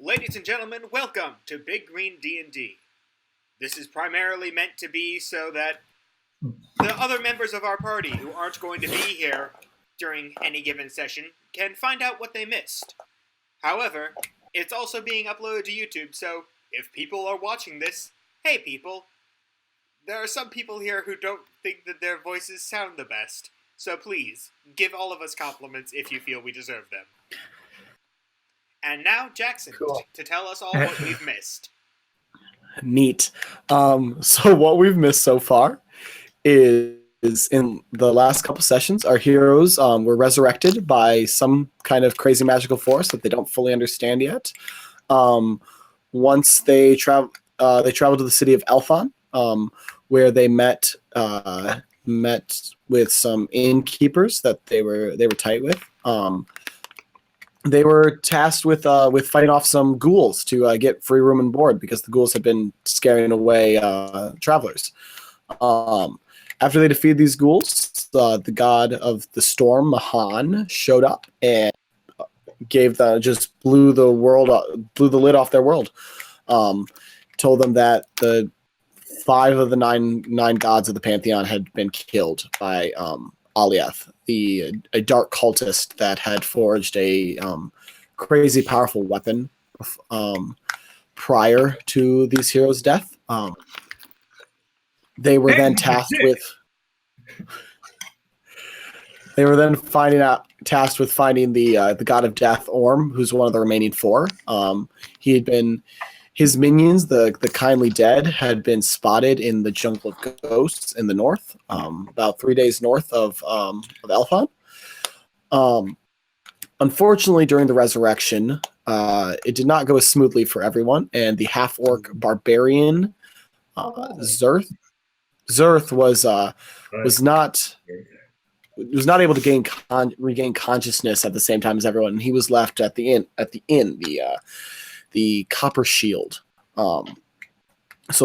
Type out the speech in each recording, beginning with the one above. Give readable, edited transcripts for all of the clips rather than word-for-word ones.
Ladies and gentlemen, welcome to Big Green D&D. This is primarily meant to be so that the other members of our party who aren't going to be here during any given session can find out what they missed. However, it's also being uploaded to YouTube, so if people are watching this, hey people, there are some people here who don't think that their voices sound the best, so please, give all of us compliments if you feel we deserve them. And now, Jackson, Cool. to tell us all what we've missed. Neat. So what we've missed so far is in the last couple sessions, our heroes were resurrected by some kind of crazy magical force that they don't fully understand yet. Once they traveled to the city of Elfon, where they met with some innkeepers that they were tight with. They were tasked with fighting off some ghouls to get free room and board because the ghouls had been scaring away travelers. After they defeated these ghouls, the god of the storm, Mahan, showed up and just blew the lid off their world. Told them that the 5 of the nine gods of the pantheon had been killed by Aliath, a dark cultist that had forged a crazy powerful weapon prior to these heroes' death. They were then tasked with. They were then tasked with finding the god of death, Orm, who's one of the remaining 4. His minions, the kindly dead, had been spotted in the jungle of ghosts in the north, about 3 days north of Elfon. Unfortunately, during the resurrection, it did not go as smoothly for everyone, and the half-orc barbarian Zerth was not able to regain consciousness at the same time as everyone. He was left at the inn, the Copper Shield. So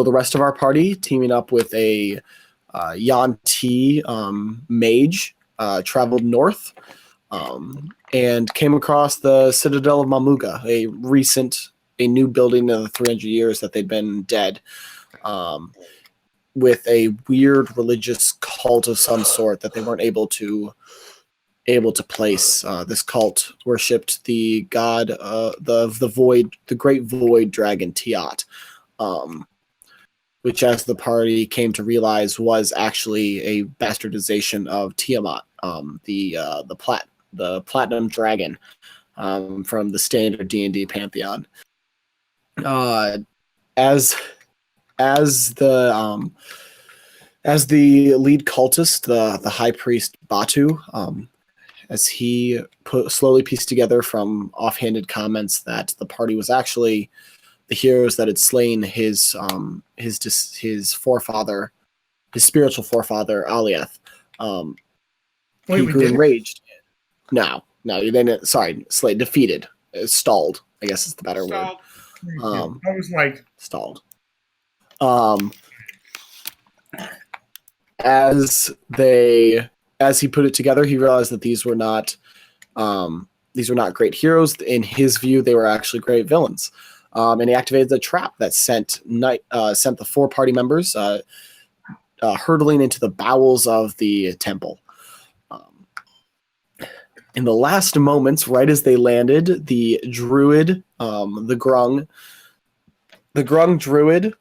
the rest of our party, teaming up with a Yanti mage, traveled north and came across the Citadel of Mamuga, a new building of the 300 years that they'd been dead, with a weird religious cult of some sort that they weren't able to place. This cult worshipped the god of the void, the great void dragon Tiat, which, as the party came to realize, was actually a bastardization of Tiamat, the platinum dragon from the standard D&D pantheon. As the lead cultist, the high priest Batu, as he slowly pieced together from offhanded comments that the party was actually the heroes that had slain his forefather, his spiritual forefather Aliath. He grew enraged. No, defeated, stalled. I guess is the better word. I was like stalled. As he put it together, he realized that these were not great heroes. In his view, they were actually great villains. And he activated the trap that sent the 4 party members hurtling into the bowels of the temple. In the last moments, right as they landed, the druid, the Grung druid,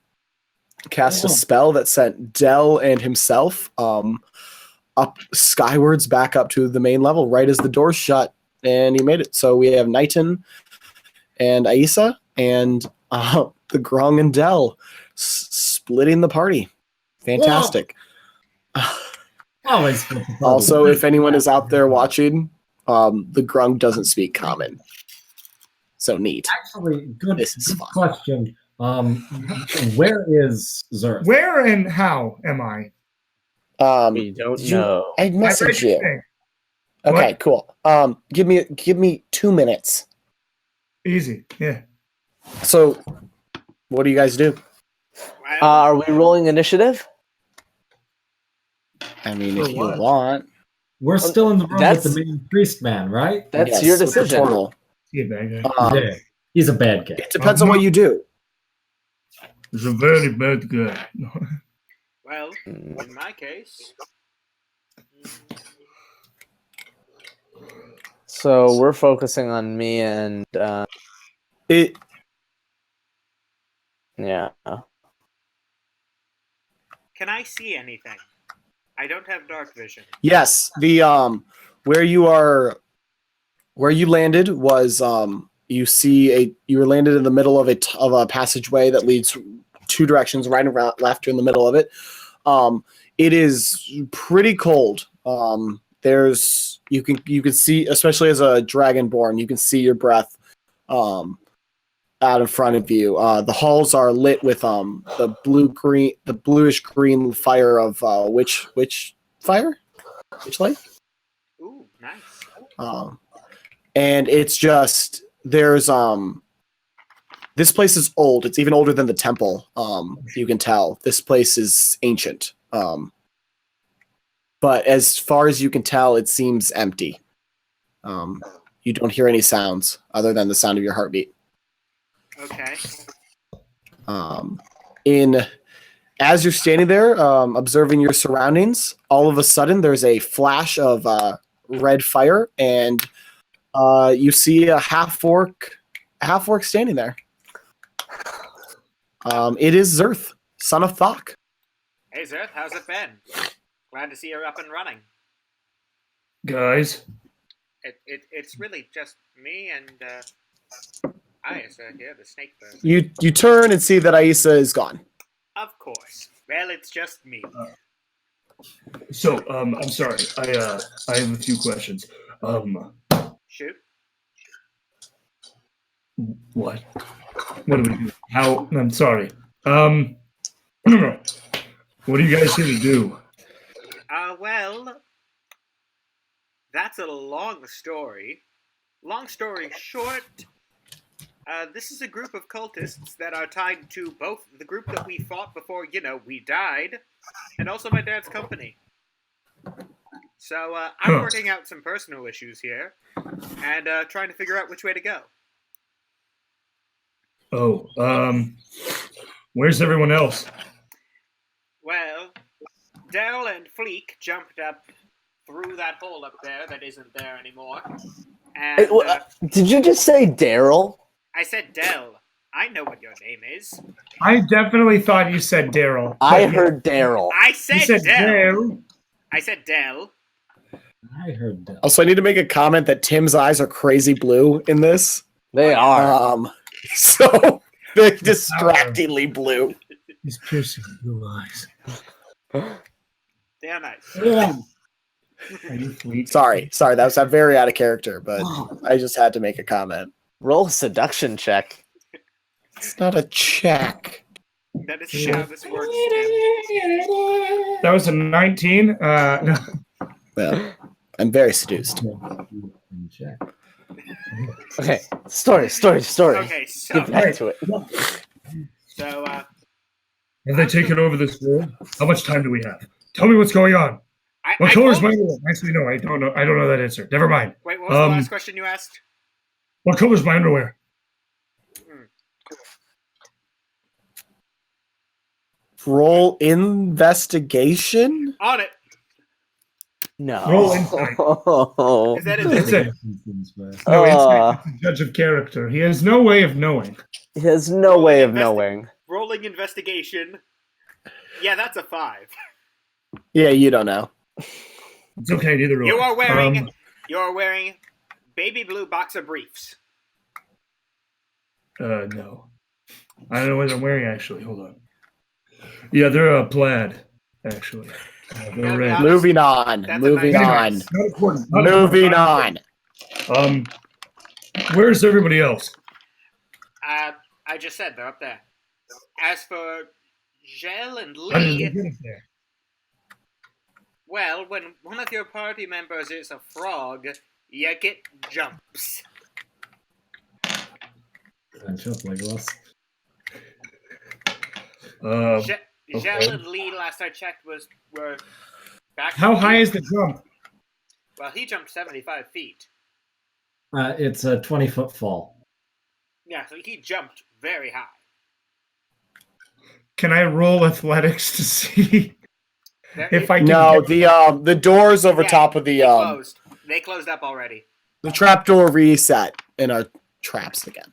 cast a spell that sent Dell and himself up skywards back up to the main level right as the doors shut, and he made it. So we have Knighton and Aisa and the Grung and Dell splitting the party. Fantastic. Also, if anyone is out there watching, the Grung doesn't speak common. So neat. Actually, good question. Where is Zerth? Where and how am I? We don't know. I messaged you. Okay, cool. Give me 2 minutes. Easy, yeah. So, what do you guys do? Are we rolling initiative? I mean, if you want. We're still in the room with the main priest man, right? That's your decision. Yeah, Um, yeah. He's a bad guy. It depends on what you do. He's a very bad guy. Well, in my case, So we're focusing on me and It yeah. can I see anything? I don't have dark vision. Yes, the where you landed was you were landed in the middle of a passageway that leads two directions, right and left. You're in the middle of it. It is pretty cold. There's you can see, especially as a dragonborn, you can see your breath out in front of you. The halls are lit with the bluish green fire of which fire? Which light? Ooh, nice. And it's just there's this place is old. It's even older than the temple. You can tell this place is ancient. But as far as you can tell, it seems empty. You don't hear any sounds other than the sound of your heartbeat. Okay. As you're standing there, observing your surroundings, all of a sudden there's a flash of red fire, and you see a half orc standing there. It is Zerth, son of Thok. Hey, Zerth, how's it been? Glad to see you're up and running. Guys, It's really just me and Ayasa here, the snake bird. You turn and see that Aisa is gone. Of course. Well, it's just me. so I'm sorry. I have a few questions. Shoot. What? What do we do? How? I'm sorry. What are you guys here to do? Well, that's a long story. Long story short, this is a group of cultists that are tied to both the group that we fought before, we died, and also my dad's company. So, I'm working out some personal issues here, and trying to figure out which way to go. Oh, where's everyone else? Well, Dell and Fleek jumped up through that hole up there that isn't there anymore. And Did you just say Daryl? I said Dell. I know what your name is. I definitely thought you said Daryl. I heard Daryl. I You said, said Dell. Daryl. I said Dell. I heard that. Also, I need to make a comment that Tim's eyes are crazy blue in this. They are. So they're distractingly blue. These piercing blue eyes. Damn nice. Are you Fleet? Sorry, that was very out of character, but I just had to make a comment. Roll a seduction check. It's not a check. That is how this works. That was a 19. No. Well, I'm very seduced. Okay, story. Okay, so Get back to it. Have they taken over this world? How much time do we have? Tell me what's going on. What I color is told- my underwear? Actually, no, I don't know. I don't know that answer. Never mind. Wait, what was the last question you asked? What color is my underwear? Roll investigation? On it. No. Roll insight. Is that That's it? it. No, insight is the judge of character. He has no way of knowing. He has no way of knowing. Rolling investigation. Yeah, that's a 5. Yeah, you don't know. It's okay, neither do I. You are wearing baby blue boxer briefs. No. I don't know what I'm wearing, actually. Hold on. Yeah, they're plaid, actually. They're red. Moving on. That's a Moving nice- on. Not important. Not Moving important. on. Where's everybody else? I just said they're up there. As for Gel and How did they Lee, get up there? well, when one of your party members is a frog, you get jumps. Jump like us. Gel and Lee, last I checked, were back. How high is the jump? Well, he jumped 75 feet. It's a 20-foot fall. Yeah, so he jumped very high. Can I roll athletics to see if I can No, get... the doors over Yeah, top of they closed. They closed up already. the trapdoor reset and are traps again.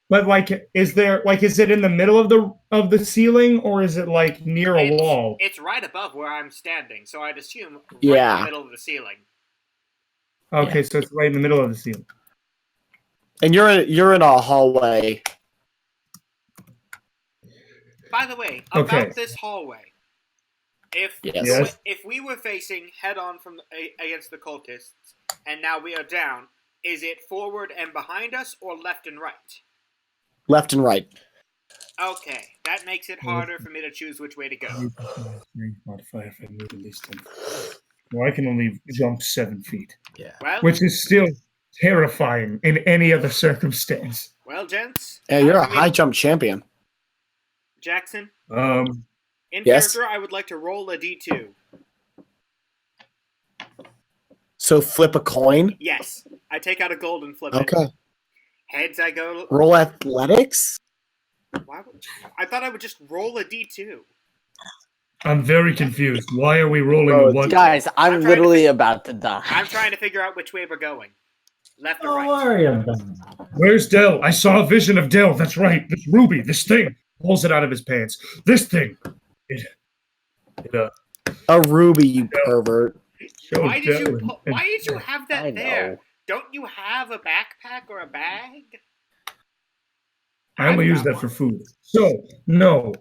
But like, is it in the middle of the ceiling, or is it like near a wall? It's right above where I'm standing, so I'd assume right Yeah. in the middle of the ceiling. Okay, so it's right in the middle of the ceiling. And you're in a hallway. By the way, about this hallway, if Yes. if we were facing head on against the cultists, and now we are down, is it forward and behind us, or left and right? Left and right. Okay, that makes it harder for me to choose which way to go. Modify if I move at least 10. Well, I can only jump 7 feet. Yeah. Well, Which is still terrifying in any other circumstance. well, gents. Yeah, you're a for me high to- jump champion. Jackson, Um, in Yes? character, I would like to roll a d2. So flip a coin. Yes, I take out a gold and flip it. Okay. Heads, I go. Roll athletics. I thought I would just roll a d2. I'm very confused. Why are we rolling Oh, a one? Guys, I'm I'm trying to literally about to die. I'm trying to figure out which way we're going. Left or Don't right? worry about it. Where's Dell? I saw a vision of Dell. That's right. This ruby, this thing. Pulls it out of his pants. This thing. It A ruby, you pervert. showed Why did Dell you? and- Why did you have I that there? know. Don't you have a backpack or a bag? I only use that for food. So, no,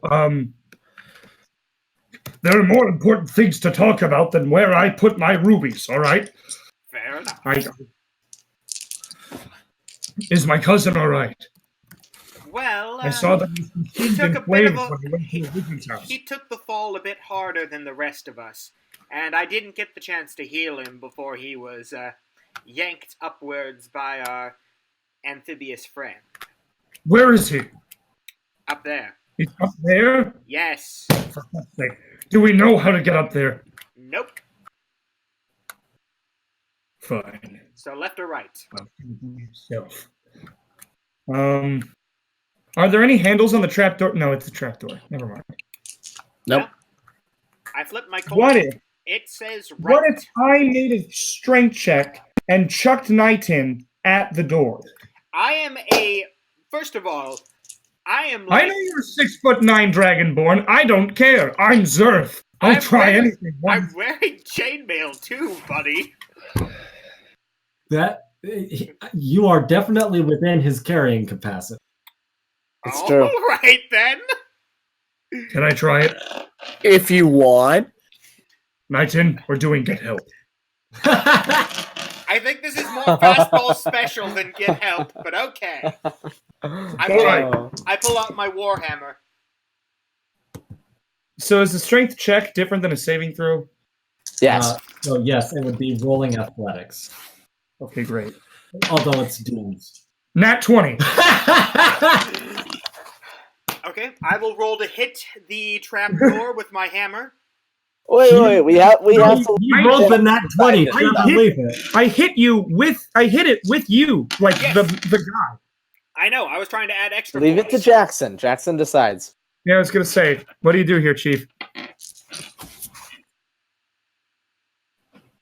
there are more important things to talk about than where I put my rubies, all right? Fair enough. Is my cousin all right? Well, I saw that he was took in a bit flames of a- when he went to the Wizard's house. he took the fall a bit harder than the rest of us, and I didn't get the chance to heal him before he was yanked upwards by our amphibious friend. Where is he? Up there. He's up there? Yes. For fuck's sake. Do we know how to get up there? Nope. Fine. So left or right? Yourself. Are there any handles on the trapdoor? No, it's a trapdoor. Never mind. Nope. I flipped my coin. What if? It says right. What if I made a strength check and chucked Knight in at the door? I am a. First of all, I am I like. know you're 6'9" Dragonborn. I don't care. I'm Zerth. I'll I'm try wearing- anything I'm once. wearing chainmail too, buddy. That you are definitely within his carrying capacity. It's All true. right then. Can I try it? If you want. Knighton, we're doing get help. I think this is more fastball special than get help, but okay. I pull out my warhammer. So is the strength check different than a saving throw? Yes. So yes, it would be rolling athletics. Okay, great. Although it's doomed. Nat 20. Okay, I will roll to hit the trap door with my hammer. Wait. We have to. You rolled the nat 20. I Cannot hit- believe it. I hit it with you, like Yes. the guy. I know, I was trying to add extra Leave it to points. Jackson. Jackson decides. Yeah, I was gonna say, what do you do here, Chief?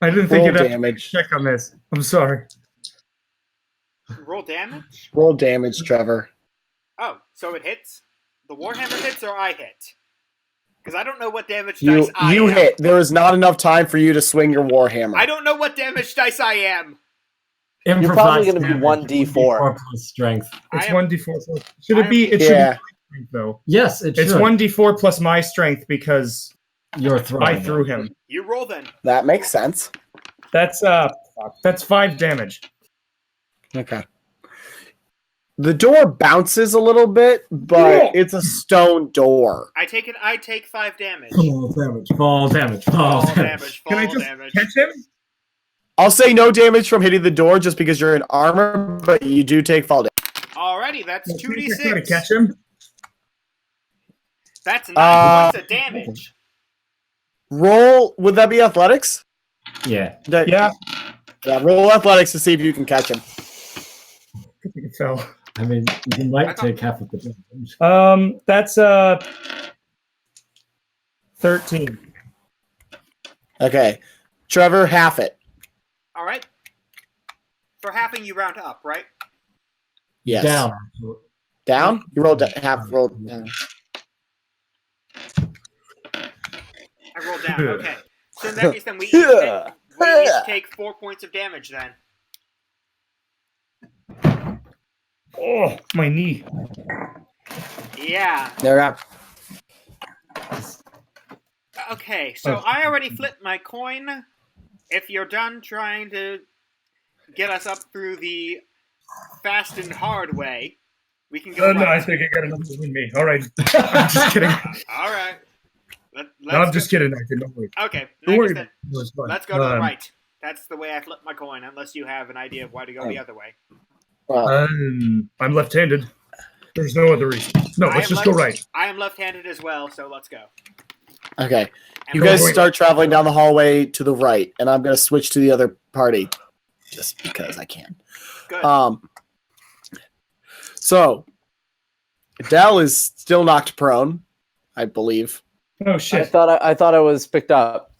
I didn't think Roll you'd have to damage. check on this. I'm sorry. Roll damage? Roll damage, Trevor. Oh, so it hits? The warhammer hits or I hit? Because I don't know what damage You dice I am. hit. There was not enough time for you to swing your warhammer. I don't know what damage dice I am. Improvise probably gonna be damage, 1d4. plus strength. It's I am- 1d4. Should it be? It should Yeah. be strength, though. Yes, it It's should. 1d4 plus my strength because You're throwing. I threw him. You roll then. That makes sense. That's 5 damage. Okay. The door bounces a little bit, but Cool. it's a stone door. I take 5 damage. Fall damage. Fall damage. Fall Fall damage. damage. Can I Fall just damage. catch him? I'll say no damage from hitting the door just because you're in armor, but you do take fall damage. Alrighty, that's Can I try to 2d6. catch him? That's 9 points of damage. Roll, would that be athletics? Yeah. Yeah. Yeah, roll athletics to see if you can catch him. Good thing it fell. I mean, you might take half of the damage. That's 13. Okay. Trevor, half it. All right. For halving, you round up, right? Yes. Down. Down? You rolled half rolled down. I rolled down. Okay. So in that case, then we each take 4 points of damage then. Oh, my knee. Yeah. They're up. Okay, so I already flipped my coin. If you're done trying to get us up through the fast and hard way, we can go No, I right. think I got another one in me. All right. I'm just kidding. All right. No, I'm just kidding. I don't worry. Okay, Don't worry. then, No, it's fine. let's go to the right. That's the way I flip my coin, unless you have an idea of why to go the other way. I'm left-handed. There's no other reason. No, let's just go right. I am left-handed as well, so let's go. Okay. And You we're guys going- start traveling down the hallway to the right, and I'm going to switch to the other party just because I can. Good. So, Dell is still knocked prone, I believe. Oh I shit. thought I was picked up.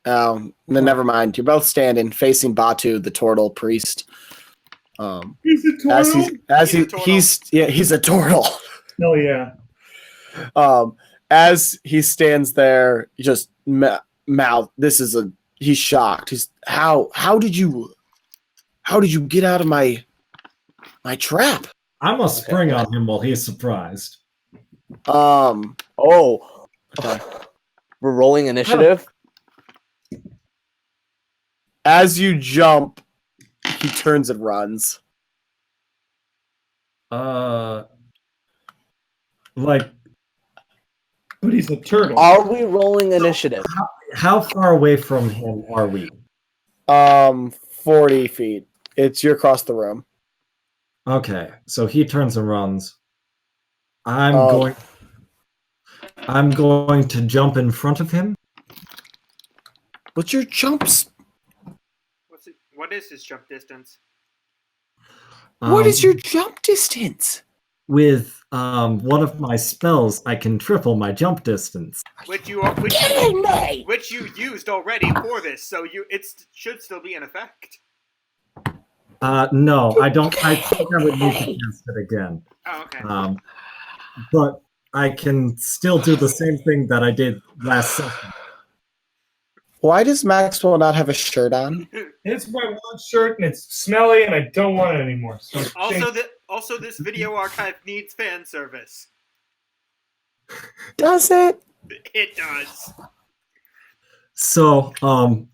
Then never mind. You're both standing facing Batu, the turtle priest. He's a turtle. He's a turtle. Hell yeah. As he stands there, just mouth. He's shocked. How did you get out of my trap? I'm gonna spring on him while he's surprised. Oh, Okay. we're rolling initiative. As you jump, he turns and runs. Like, But he's a turtle. Are we rolling initiative? how far away from him are we? 40 feet. You're across the room. Okay, so he turns and runs. I'm going to jump in front of him. What's your jumps? What is his jump distance? What is your jump distance? With one of my spells, I can triple my jump distance. Which you used already for this, so it should still be in effect. No, I don't. I think I would need to cast it again. Oh, okay. But I can still do the same thing that I did last session. Why does Maxwell not have a shirt on? It's my one shirt and it's smelly and I don't want it anymore. So Also, this video archive needs fan service. Does it? It does. So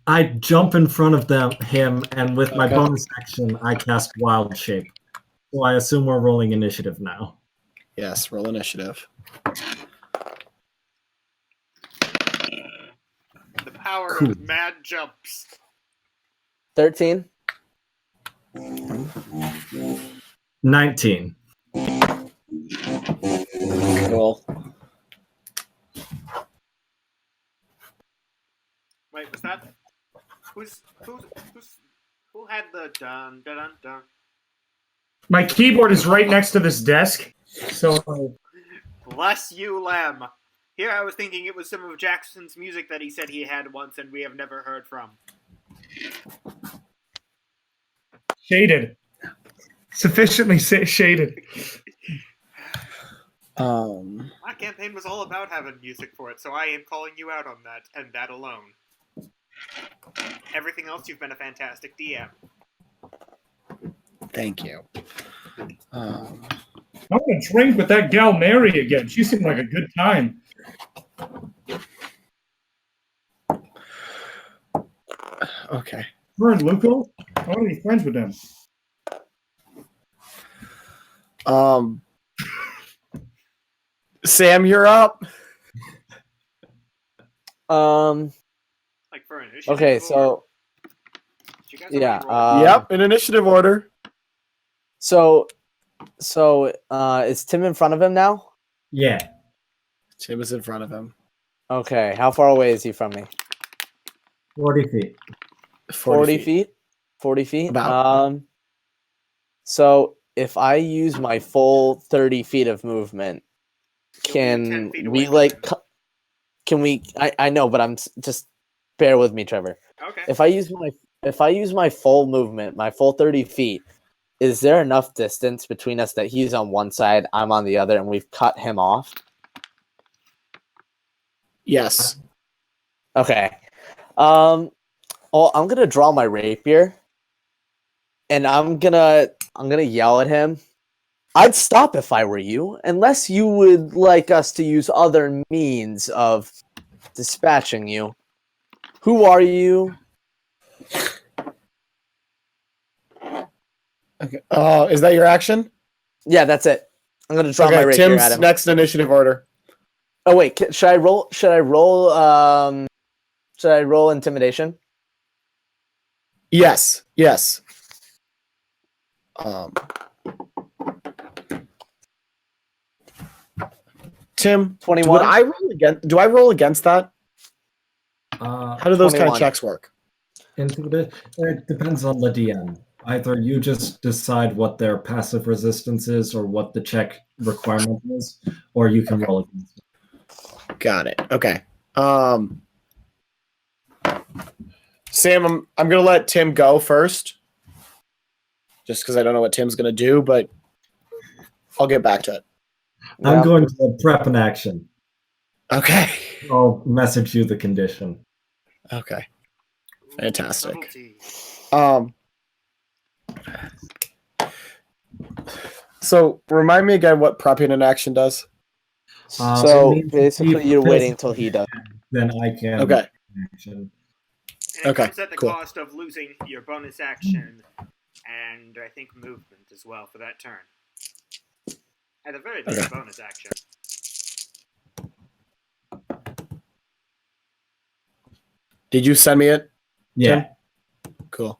I jump in front of him, and with my bonus action, I cast Wild Shape. So I assume we're rolling initiative now. Yes, roll initiative. The power Cool. of mad jumps. 13. 19. Cool. Wait, was that? Who had the dun dun dun dun? my keyboard is right next to this desk. So Bless you, Lem. Here I was thinking it was some of Jackson's music that he said he had once and we have never heard from. shaded. Sufficiently shaded. My campaign was all about having music for it, so I am calling you out on that, and that alone. Everything else, you've been a fantastic DM. Thank you. I want to drink with that gal Mary again. She seemed like a good time. Okay. Her and Luco? I want to be friends with them. Sam, you're up. Like for initiative. Okay, or- so Did you guys yeah. already roll? Yep, in initiative order. So is Tim in front of him now? Yeah. Tim is in front of him. Okay, how far away is he from me? 40 feet. 40 feet. 40 feet. About. So if I use my full 30 feet of movement, You'll be 10 can feet we away from like? Can we? I know, but just bear with me, Trevor. Okay. If I use my full movement, my full 30 feet, is there enough distance between us that he's on one side, I'm on the other, and we've cut him off? Yes. Okay. Well, I'm gonna draw my rapier, and I'm gonna yell at him. I'd stop if I were you, unless you would like us to use other means of dispatching you. Who are you? Okay. Is that your action? Yeah, that's it. I'm gonna draw my Okay, rapier Tim's at him. next initiative order. Oh wait, should I roll? Should I roll? Should I roll intimidation? Yes. Yes. Tim, 21? do I roll against that? Uh, How do those kind of 21. checks work? It depends on the DM. Either you just decide what their passive resistance is or what the check requirement is, or you can roll against it. Got it. Okay. Sam, I'm gonna let Tim go first, just because I don't know what Tim's gonna do, but I'll get back to it. I'm Yeah. going to prep an action. Okay. I'll message you the condition. Okay. Fantastic. Subtlety. So remind me again what prepping an action does. So it means basically, he you're waiting presses till he does. Then I can. Okay. Action. And it Okay, comes at the cool. cost of losing your bonus action and I think movement as well for that turn. At the very least, Okay. bonus action. Did you send me it? Yeah. Cool.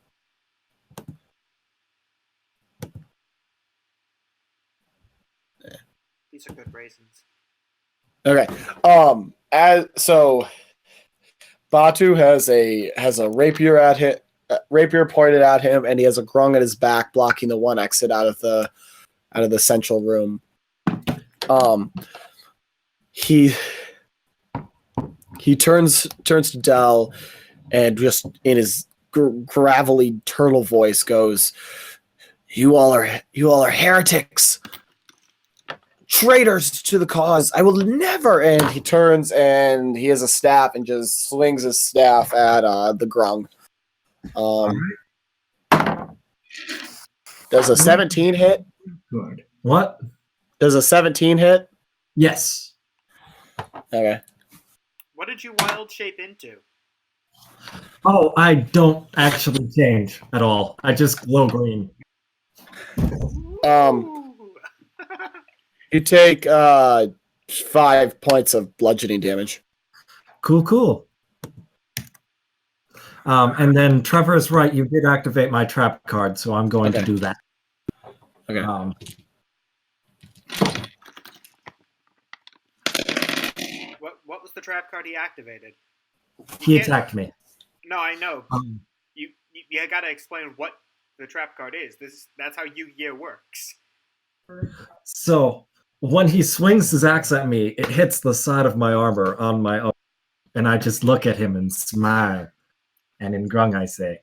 These are good raisins. Okay. Batu has a rapier at him, rapier pointed at him, and he has a grung at his back, blocking the one exit out of the central room. He turns to Dell, and just in his gravelly turtle voice goes, "You all are heretics, traitors to the cause. I will never." And he turns and he has a staff and just swings his staff at the grung. Does a 17 hit? Good. What? Does a 17 hit? Yes. Okay. What did you wild shape into? Oh, I don't actually change at all. I just glow green. Ooh. You take 5 points of bludgeoning damage. Cool. And then Trevor is right. You did activate my trap card, so I'm going to do that. Okay. What was the trap card he activated? He attacked me. No, I know. You gotta explain what the trap card is. That's how Yu-Gi-Oh works. So when he swings his axe at me, it hits the side of my armor on my arm, and I just look at him and smile. And in Grung, I say,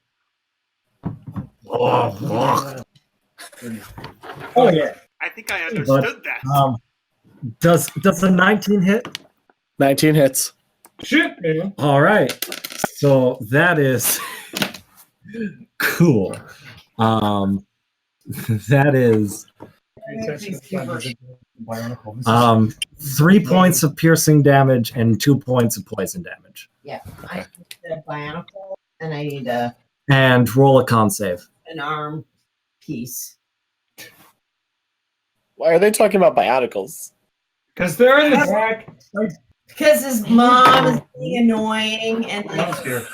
"Oh yeah." I think I understood that. Does a 19 hit? 19 hits. Shit, man. All right. So that is cool. That is 3 points of piercing damage and 2 points of poison damage. Yeah, I need the bionicle, and I need And roll a con save. an arm piece. Why are they talking about bioticles? Because they're in the back. Because his mom is being annoying and Mom's like here.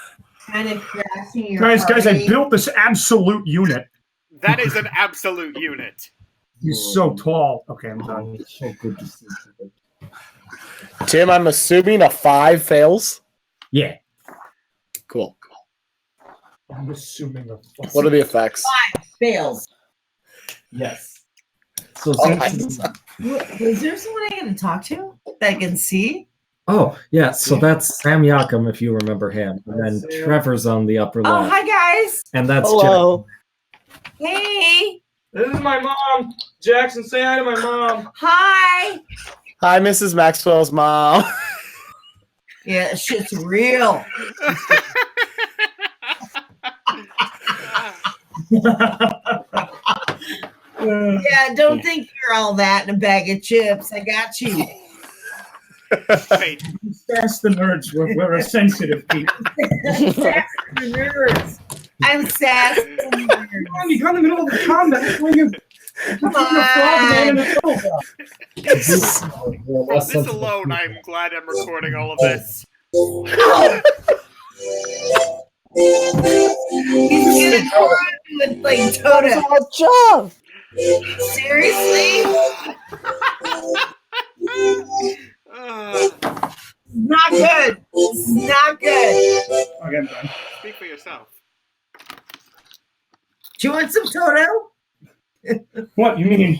kind of crashing your Guys, I party. built this absolute unit. That is an absolute unit. He's so tall. Okay, I'm done. So good to see you. Tim, I'm assuming a 5 fails. Yeah. Cool. I'm assuming a What are the effects? Fails. Yes. So Oh my since- God. Is there someone I can talk to that I can see? oh yeah, so that's Sam Yakum, if you remember him, and then Trevor's on the upper Oh, left, hi guys. and that's Jack. Hello. Hey. This is my mom. Jackson, say hi to my mom. Hi. Hi, Mrs. Maxwell's mom. Yeah, shit's real. Yeah, don't think you're all that in a bag of chips. I got you. Wait, That's the nerds. We're a sensitive people. Nerds. I'm sassy. You got in the middle of the combat. When you Come on. from this alone, I'm glad I'm recording all of this. He's gonna go with like Toto. Good job. Seriously? Not good. This is not good. Okay, I'm done. Speak for yourself. Do you want some Toto? What you mean?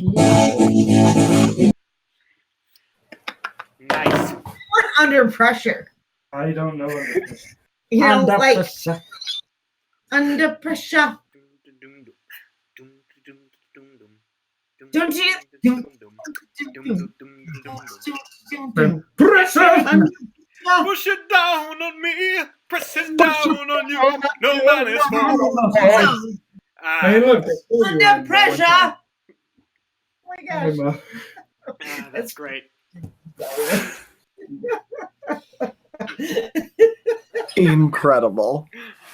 Nice. What under pressure? I don't know what it is. You know, Under like pressure. under pressure. Don't you? Pressure. Push it down on me, press it down on you. No man is for. Hey, look. Under pressure. Oh my gosh. That's great. Incredible.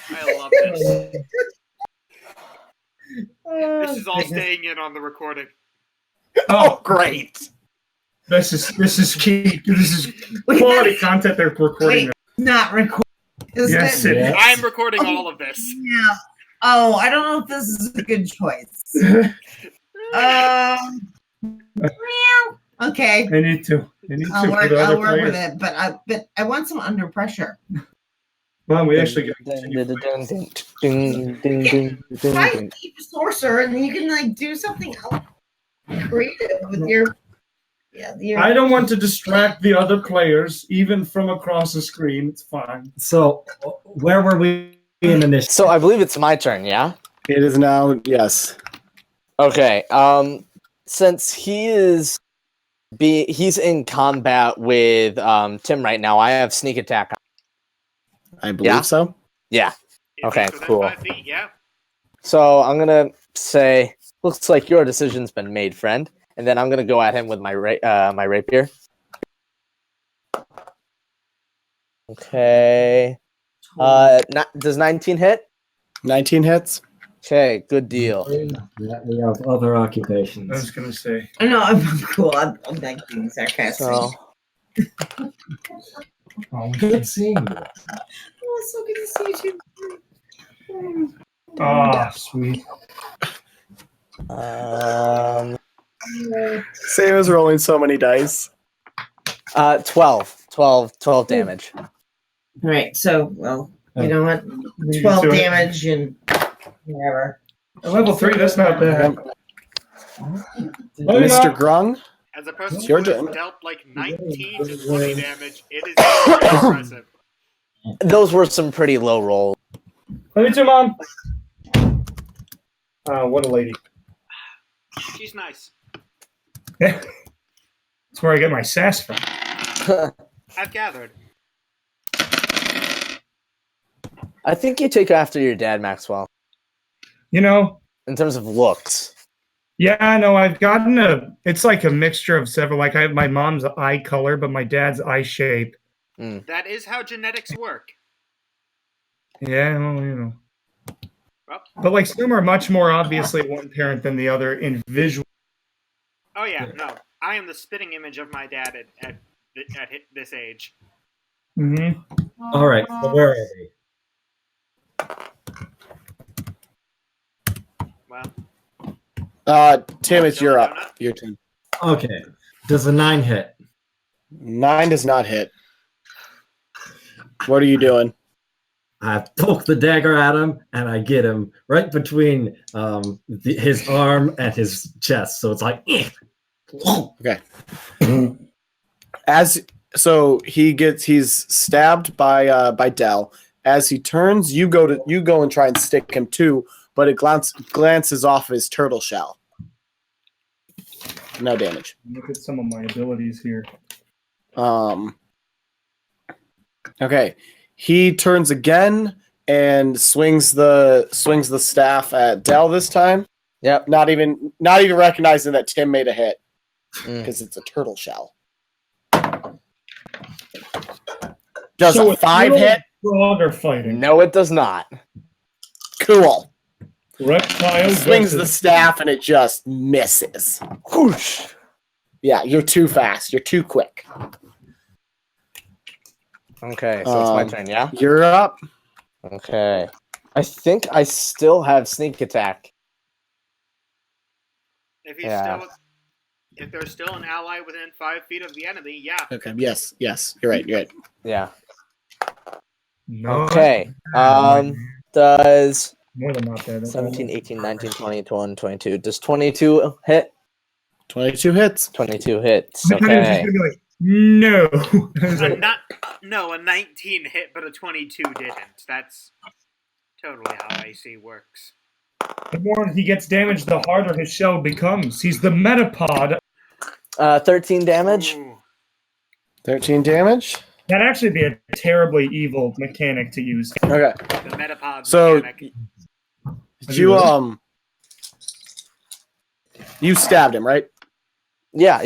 I love this. This is all staying in on the recording. Oh, great. This is key. This is quality content they're recording. Wait, not recording. Yes, it is. I'm recording all of this. Yeah. Oh, I don't know if this is a good choice. Okay. I need to. I'll for work, the other I'll work with players. it, but I want some under pressure. Well, we actually get. Try to keep a sorcerer, and then you can like do something else creative with your. Yeah, I don't want to distract the other players, even from across the screen. It's fine. So where were we in initiative? So I believe it's my turn, yeah? It is now, yes. Okay. Since he's in combat with Tim right now, I have sneak attack. I believe Yeah? so. Yeah. If Okay, it's within cool. 5 feet, yeah. So I'm gonna say, looks like your decision's been made, friend. And then I'm gonna go at him with my my rapier. Okay. Does 19 hit? 19 hits. Okay, good deal. Yeah, we have other I occupations. was gonna say. I know I'm cool. I'm like being sarcastic. So Good seeing you. Oh, it's so good to see you too. Ah, sweet. Sam is rolling so many dice. 12 damage. All right, so well, you know what? You 12 do it. damage and whatever. At level 3, that's not bad. Mr. Grung, As a person It's your who has turn. dealt like 19 to 20 damage, it is very impressive. Those were some pretty low rolls. Love you too, Mom. What a lady. She's nice. That's where I get my sass from. I've gathered. I think you take after your dad, Maxwell, You know, in terms of looks. yeah, I know. I've gotten it's like a mixture of several. Like I have my mom's eye color, but my dad's eye shape. That is how genetics work. Yeah, well, you know. Well, But like some are much more obviously one parent than the other in visual. oh yeah, no. I am the spitting image of my dad at this age. Mm-hmm. All right, so where are we? Well, Tim, it's your up. Your turn. Okay. Does a 9 hit? 9 does not hit. What are you doing? I poke the dagger at him, and I get him right between his arm and his chest. So it's like, eh. Okay. He's stabbed by Dell. As he turns, you go and try and stick him too, but it glances off his turtle shell. No damage. Look at some of my abilities here. Okay. He turns again and swings the staff at Dell this time. Yep. Not even recognizing that Tim made a hit because it's a turtle shell. Does a 5 hit? Frog fighting. No, it does not. Cool. Reptile Swings the staff and it just misses. Whoosh. Yeah, you're too fast. You're too quick. Okay, so it's my turn, yeah? You're up. Okay. I think I still have sneak attack. If he's Yeah. if there's still an ally within 5 feet of the enemy, yeah. Okay. Yes. You're right. Yeah. No. Okay. Does More than not there. 17, 18, 19, 20, 21, 22. Does 22 hit? 22 hits. 22 hits. I'm just Okay. gonna be like, no. A 19 hit, but a 22 didn't. That's totally how AC works. The more he gets damaged, the harder his shell becomes. He's the metapod. 13 damage. Ooh. 13 damage. That'd actually be a terribly evil mechanic to use. Okay. The metapod So mechanic. you stabbed him, right? Yeah.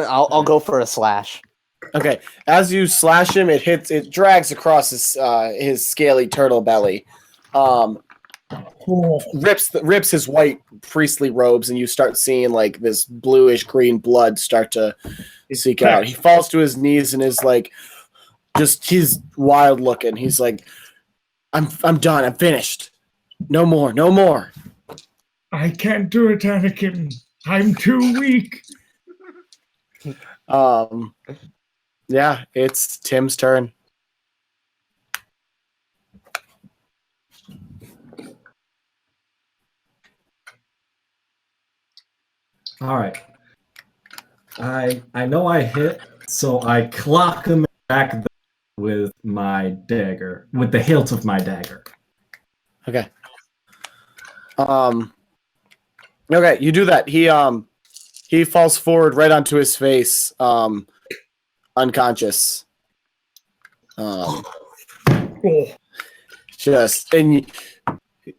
I'll go for a slash. Okay. As you slash him, it drags across his scaly turtle belly. Rips his white priestly robes, and you start seeing like this bluish green blood start to seek out. He falls to his knees and is like, he's wild looking. He's like, I'm done. I'm finished. No more. I can't do it, Anakin. I'm too weak. Yeah, it's Tim's turn. All right. I know I hit, so I clock him back with my dagger, with the hilt of my dagger. Okay. Okay, you do that. He falls forward right onto his face, unconscious. And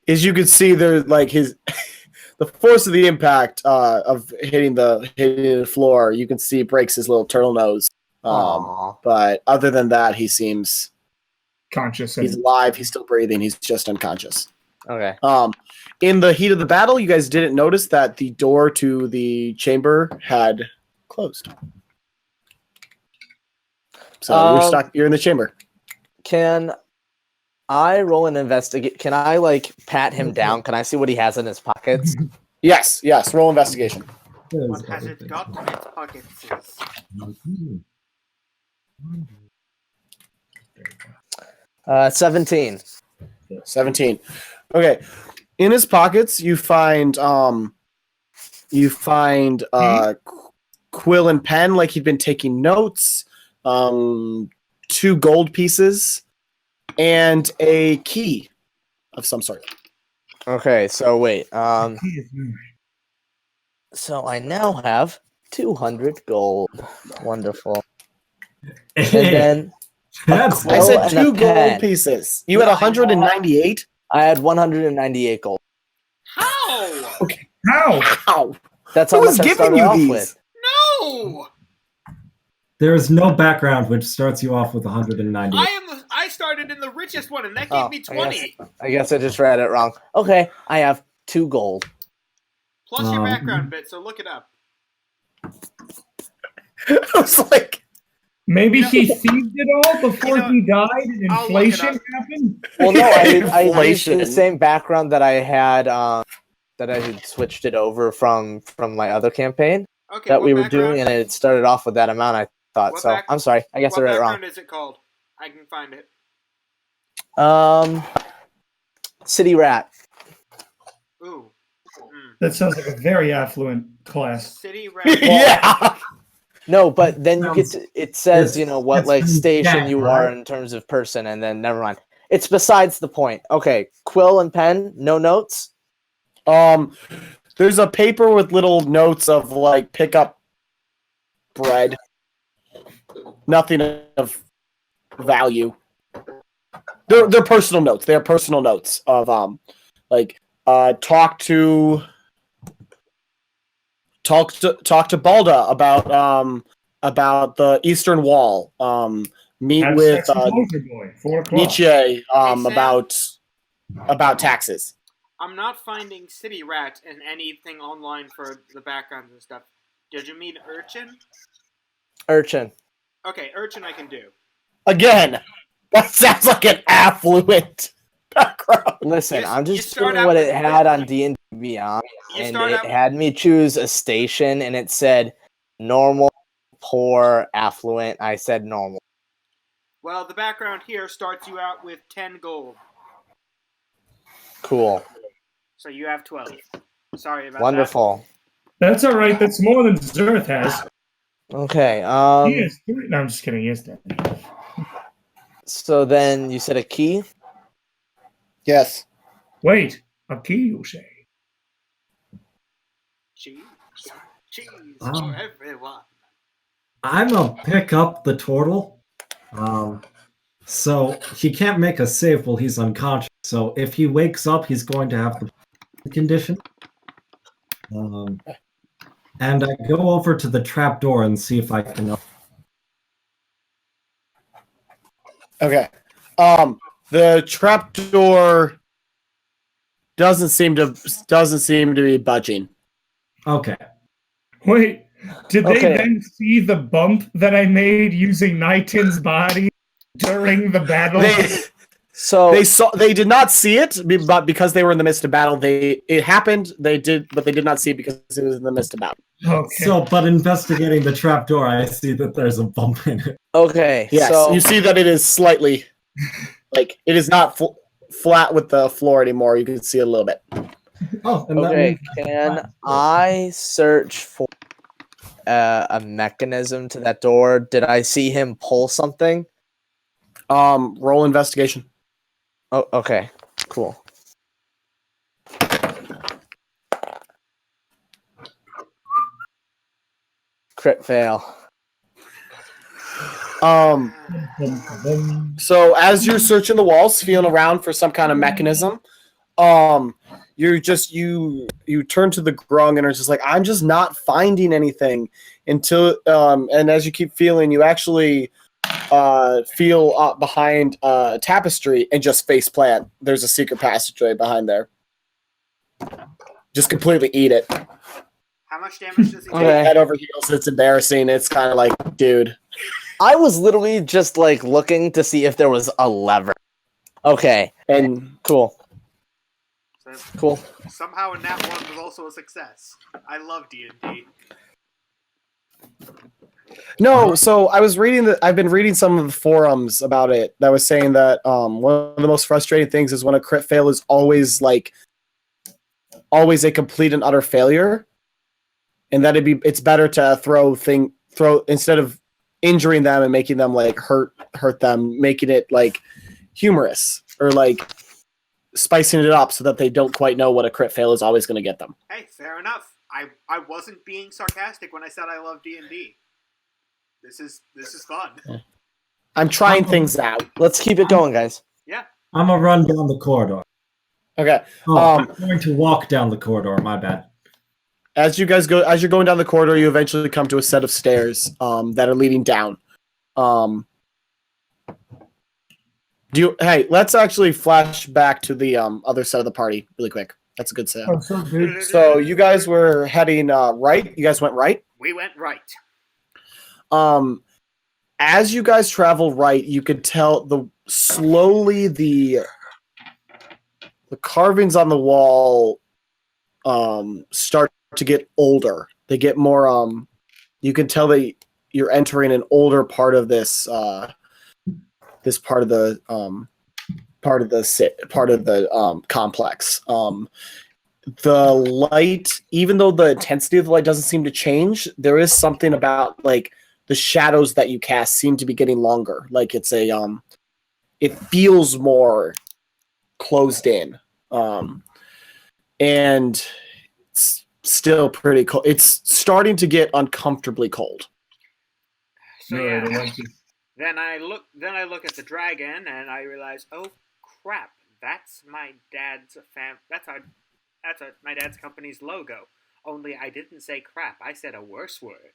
as you can see, there like the force of the impact of hitting the floor. You can see breaks his little turtle nose. But other than that, he seems conscious. He's alive. He's still breathing. He's just unconscious. Okay. In the heat of the battle, you guys didn't notice that the door to the chamber had closed. So you're in the chamber. Can I roll an investigate? Can I like pat him down? Can I see what he has in his pockets? Yes. Roll investigation. What has it got in its pockets? 17. 17. Okay. In his pockets, you find quill and pen, like he'd been taking notes, 2 gold pieces, and a key of some sort. Okay, so wait. So I now have 200 gold. Wonderful. And then That's I said and a 2 gold pen. pieces. You had 198? I had 198 gold. How? Okay. How? How? That's Who how was much I giving started you off these? with. No! there is no background which starts you off with 190. I started in the richest one, and that gave me 20. I guess I just read it wrong. Okay, I have 2 gold. Plus your background bit, so look it up. I was like, Maybe he thieved it all before he died and I'll look it inflation up. happened? Well, no, I used Inflation. the same background that I had that I had switched it over from my other campaign Okay, that what we were background- doing, and it started off with that amount. I thought What so. back- I'm sorry. I guess I What read it wrong. background is it called? I can find it. City rat. Ooh. That sounds like a very affluent class. City rat. Yeah. No, but then you get to, it says, It's- what it's like been station jacked, you are right? in terms of person, and then never mind. It's besides the point. Okay, quill and pen, no notes. There's a paper with little notes of like pick up bread. Nothing of value. They're personal notes. They're personal notes of talk to Balda about the Eastern Wall. Meet Have with sex Soldier Boy, 4 o'clock. Nietzsche Sam. about taxes. I'm not finding City Rat in anything online for the backgrounds and stuff. Did you mean Urchin? Urchin. Okay, Urchin I can do. Again, that sounds like an affluent background. Listen, You- I'm you just start doing out what with- it had on D&D Beyond, You and start it out- had me choose a station, and it said normal, poor, affluent. I said normal. Well, the background here starts you out with 10 gold. Cool. So you have 12. Sorry about Wonderful. That's all right. That's more than Zerth has. Okay. He has 3. No, I'm just kidding. He has 10. So then you said a key? Yes. Wait, a key, you say? that. Cheese. Cheese Um, for everyone. I'm gonna pick up the turtle. So he can't make a save while he's unconscious. So if he wakes up, he's going to have the condition. And I go over to the trap door and see if I can. Okay. The trapdoor doesn't seem to be budging. Okay. Wait, did they Okay. then see the bump that I made using Nightin's body during the battle? So They did not see it, but because they were in the midst of battle, it happened. They did not see it because it was in the midst of battle. Okay. So, but investigating the trap door, I see that there's a bump in it. okay. Yes, So you see that it is slightly like it is not flat with the floor anymore. You can see a little bit. Oh, and that okay. means Can I search for a mechanism to that door? Did I see him pull something? Roll investigation. Oh, okay. Cool. Crit fail. So as you're searching the walls, feeling around for some kind of mechanism, you turn to the grung and are just like, I'm just not finding anything until and as you keep feeling, you actually feel up behind a tapestry and just face plant. There's a secret passageway behind there. Just completely eat it. How much damage does he take? Okay. Head over heels. It's embarrassing. It's kind of like, dude. I was literally just like looking to see if there was a lever. Okay. And Cool. So Cool. somehow a nat 1 was also a success. I love D&D. no, so I've been reading some of the forums about it that was saying that one of the most frustrating things is when a crit fail is always a complete and utter failure, and that it's better to throw instead of injuring them and making them like hurt them, making it like humorous or like spicing it up so that they don't quite know what a crit fail is always going to get them. Hey, fair enough. I wasn't being sarcastic when I said I love D&D. This is fun. I'm trying things out. Let's keep it going, guys. Yeah. I'm gonna run down the corridor. Okay. Oh, I'm going to walk down the corridor. My bad. As you're going down the corridor, you eventually come to a set of stairs that are leading down. Let's actually flash back to the other side of the party really quick. That's a good set. Oh, so good. So you guys were heading right. You guys went right. We went right. As you guys travel right, you could tell the carvings on the wall start to get older. They get more you can tell that you're entering an older part of this part of the part of the complex. The light, even though the intensity of the light doesn't seem to change, there is something about like the shadows that you cast seem to be getting longer. Like it's it feels more closed in, and it's still pretty cold. It's starting to get uncomfortably cold. So No, I yeah. don't like it. Then I look at the dragon and I realize, oh crap, that's my dad's my dad's company's logo. Only I didn't say crap. I said a worse word.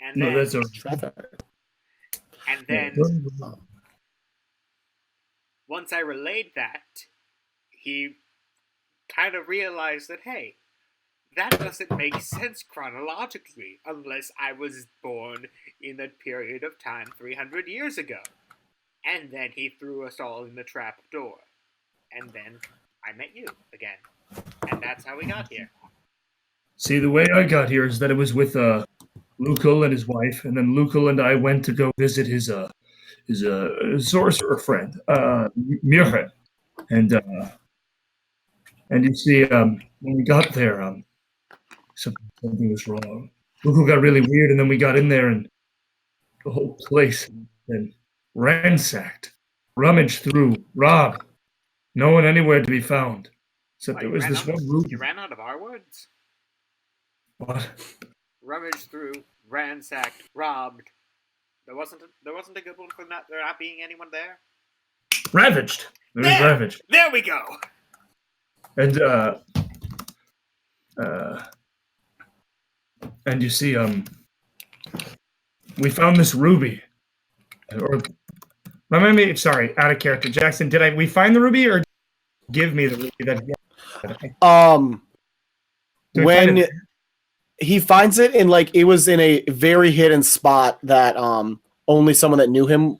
And No, then, that's all. and then once I relayed that, he kind of realized that, hey, that doesn't make sense chronologically unless I was born in that period of time 300 years ago. And then he threw us all in the trap door. And then I met you again. And that's how we got here. See, the way I got here is that it was with Lucal and his wife, and then Lucal and I went to go visit his sorcerer friend, Mirhed. And you see, when we got there, something was wrong. Lucal got really weird, and then we got in there, and the whole place had been ransacked, rummaged through, robbed. No one anywhere to be found. Except there was this one room. You ran out of our words? What? Rummaged through, ransacked, robbed. There wasn't a good one for there not being anyone there? Ravaged. It was ravaged. There we go! And you see, we found this ruby. Or remind me, sorry, out of character. Jackson, we find the ruby or give me the ruby that when he finds it in like it was in a very hidden spot that only someone that knew him.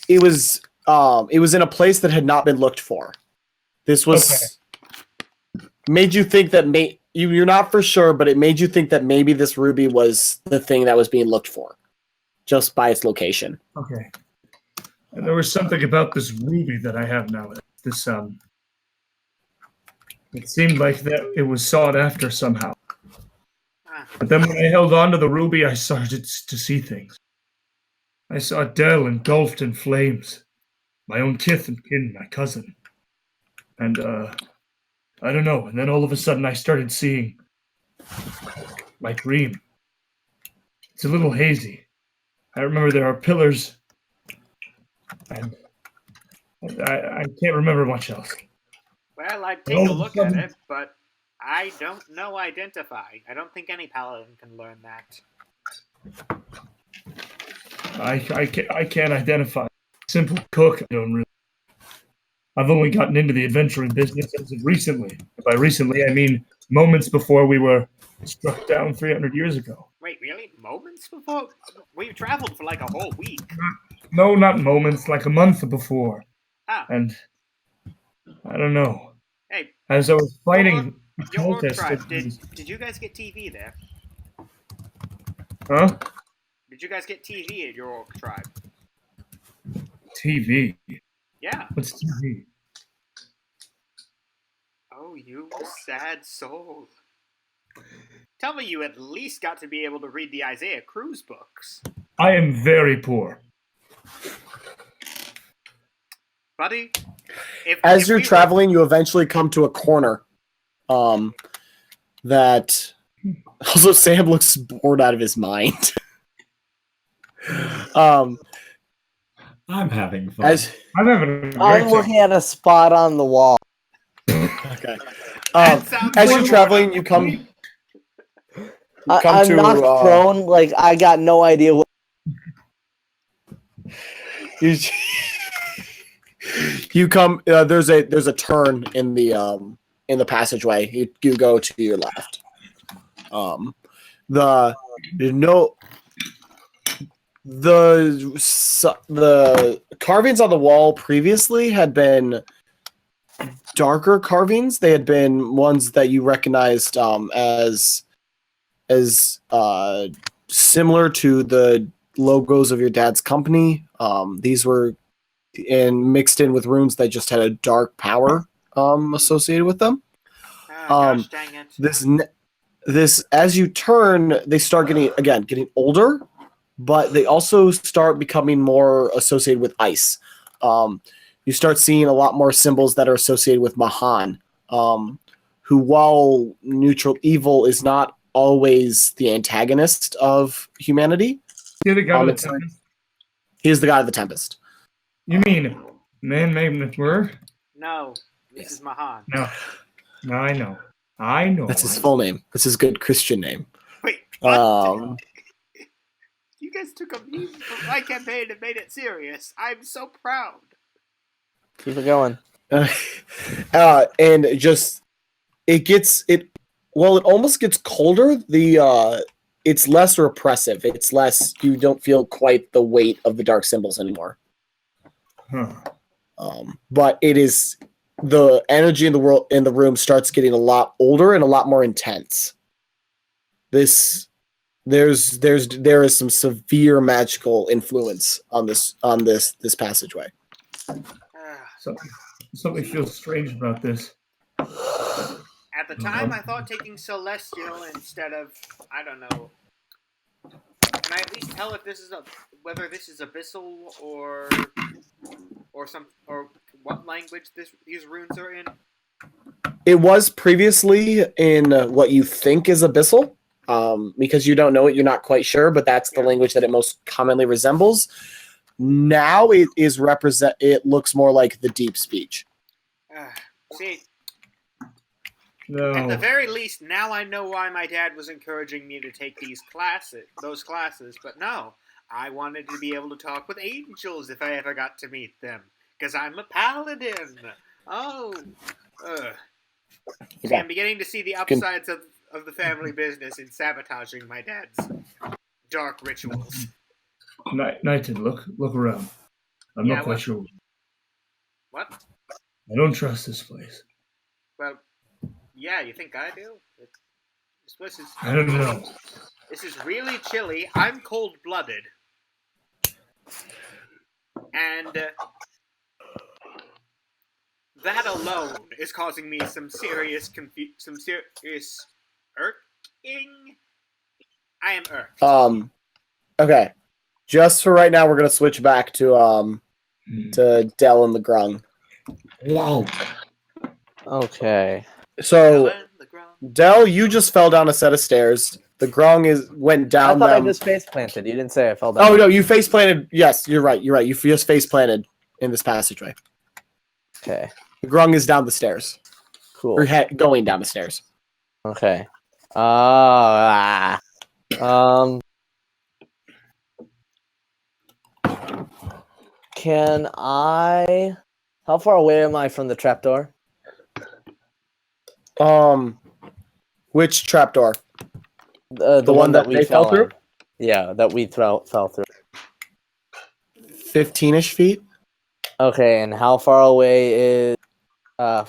It was in a place that had not been looked for. This was made you think that you're not for sure, but it made you think that maybe this ruby was the thing that was being looked for, just by its location. Okay. And there was something about this ruby that I have now. This it seemed like that it was sought after somehow. But then when I held on to the ruby, I started to see things. I saw Dell engulfed in flames. My own kith and kin, my cousin. And I don't know. And then all of a sudden I started seeing my dream. It's a little hazy. I remember there are pillars, and I can't remember much else. Well, I'd take a look at it, but I don't know identify. I don't think any paladin can learn that. I can't identify. Simple cook, I don't really. I've only gotten into the adventuring business as of recently. By recently, I mean moments before we were struck down 300 years ago. Wait, really? Moments before? We traveled for like a whole week. No, not moments, like a month before. Ah. And I don't know. Hey, as I was fighting your orc cultists, tribe, did you guys get TV there? Huh? Did you guys get TV at your orc tribe? TV? Yeah. What's TV? Oh, you sad soul. Tell me you at least got to be able to read the Isaiah Cruz books. I am very poor. Buddy, as you're traveling, you eventually come to a corner that also Sam looks bored out of his mind. I'm having fun. I'm looking at a spot on the wall. Okay. As you're traveling, you come. I'm knocked prone. Like I got no idea what. You come. There's a turn in the passageway. You go to your left. The carvings on the wall previously had been darker carvings. They had been ones that you recognized as similar to the logos of your dad's company. These were and mixed in with runes that just had a dark power associated with them. Gosh dang it. This as you turn, they start getting older, but they also start becoming more associated with ice. You start seeing a lot more symbols that are associated with Mahan, who, while neutral evil, is not always the antagonist of humanity. You're the god of the Tempest? He is the god of the Tempest. You mean man-made McWhirr? No, this is Mahan. No, I know. I know. That's his full name. That's his good Christian name. Wait, what? You guys took a meme from my campaign and made it serious. I'm so proud. Keep it going. And just it almost gets colder. It's less repressive. It's less. You don't feel quite the weight of the dark symbols anymore. Huh. But it is the energy in the room starts getting a lot older and a lot more intense. There is some severe magical influence on this passageway. Something feels strange about this. At the time, I thought taking Celestial instead of, I don't know. Can I at least tell if whether this is Abyssal or what language these runes are in? It was previously in what you think is Abyssal, because you don't know it, you're not quite sure, but that's the language that it most commonly resembles. Now it looks more like the deep speech. See, No. at the very least, now I know why my dad was encouraging me to take those classes, but no, I wanted to be able to talk with angels if I ever got to meet them, because I'm a paladin. See, I'm beginning to see the upsides of the family business in sabotaging my dad's dark rituals. Knighton, look around. I'm not quite sure. What? I don't trust this place. Well, yeah, you think I do? This place is... I don't know. This is really chilly. I'm cold-blooded. And that alone is causing me some serious irking. I am irked. Okay. Just for right now, we're gonna switch back to Del and the Grung. Wow. Okay. So, Del, you just fell down a set of stairs. The Grung went down. I thought them. I just face planted. You didn't say I fell down. Oh no, you face planted. Yes, you're right. You just face planted in this passageway. Okay. The Grung is down the stairs. Cool. Or going down the stairs. Okay. Can I? How far away am I from the trapdoor? Which trapdoor? The one that we they fell through? Yeah, that we fell through. 15-ish feet. Okay, and how far away is 10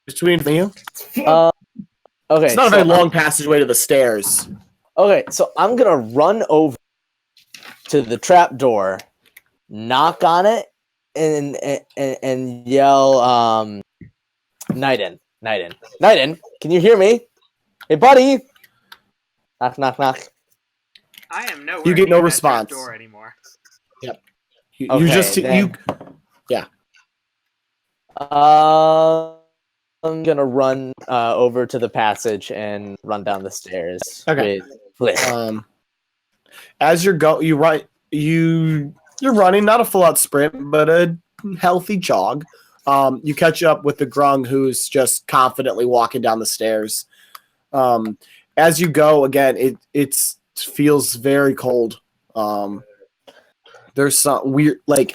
between you. Okay, It's not a very long passageway to the stairs. Okay, so I'm gonna run over to the trapdoor, knock on it, and yell, Knighton, can you hear me? Hey, buddy! Knock, knock, knock. I am nowhere You get no near that response. door anymore. Yep. Okay, Yeah. I'm gonna run over to the passage and run down the stairs. Okay. With As you're running, not a full-out sprint, but a healthy jog. You catch up with the Grung, who's just confidently walking down the stairs. As you go, again, it feels very cold. There's some weirdly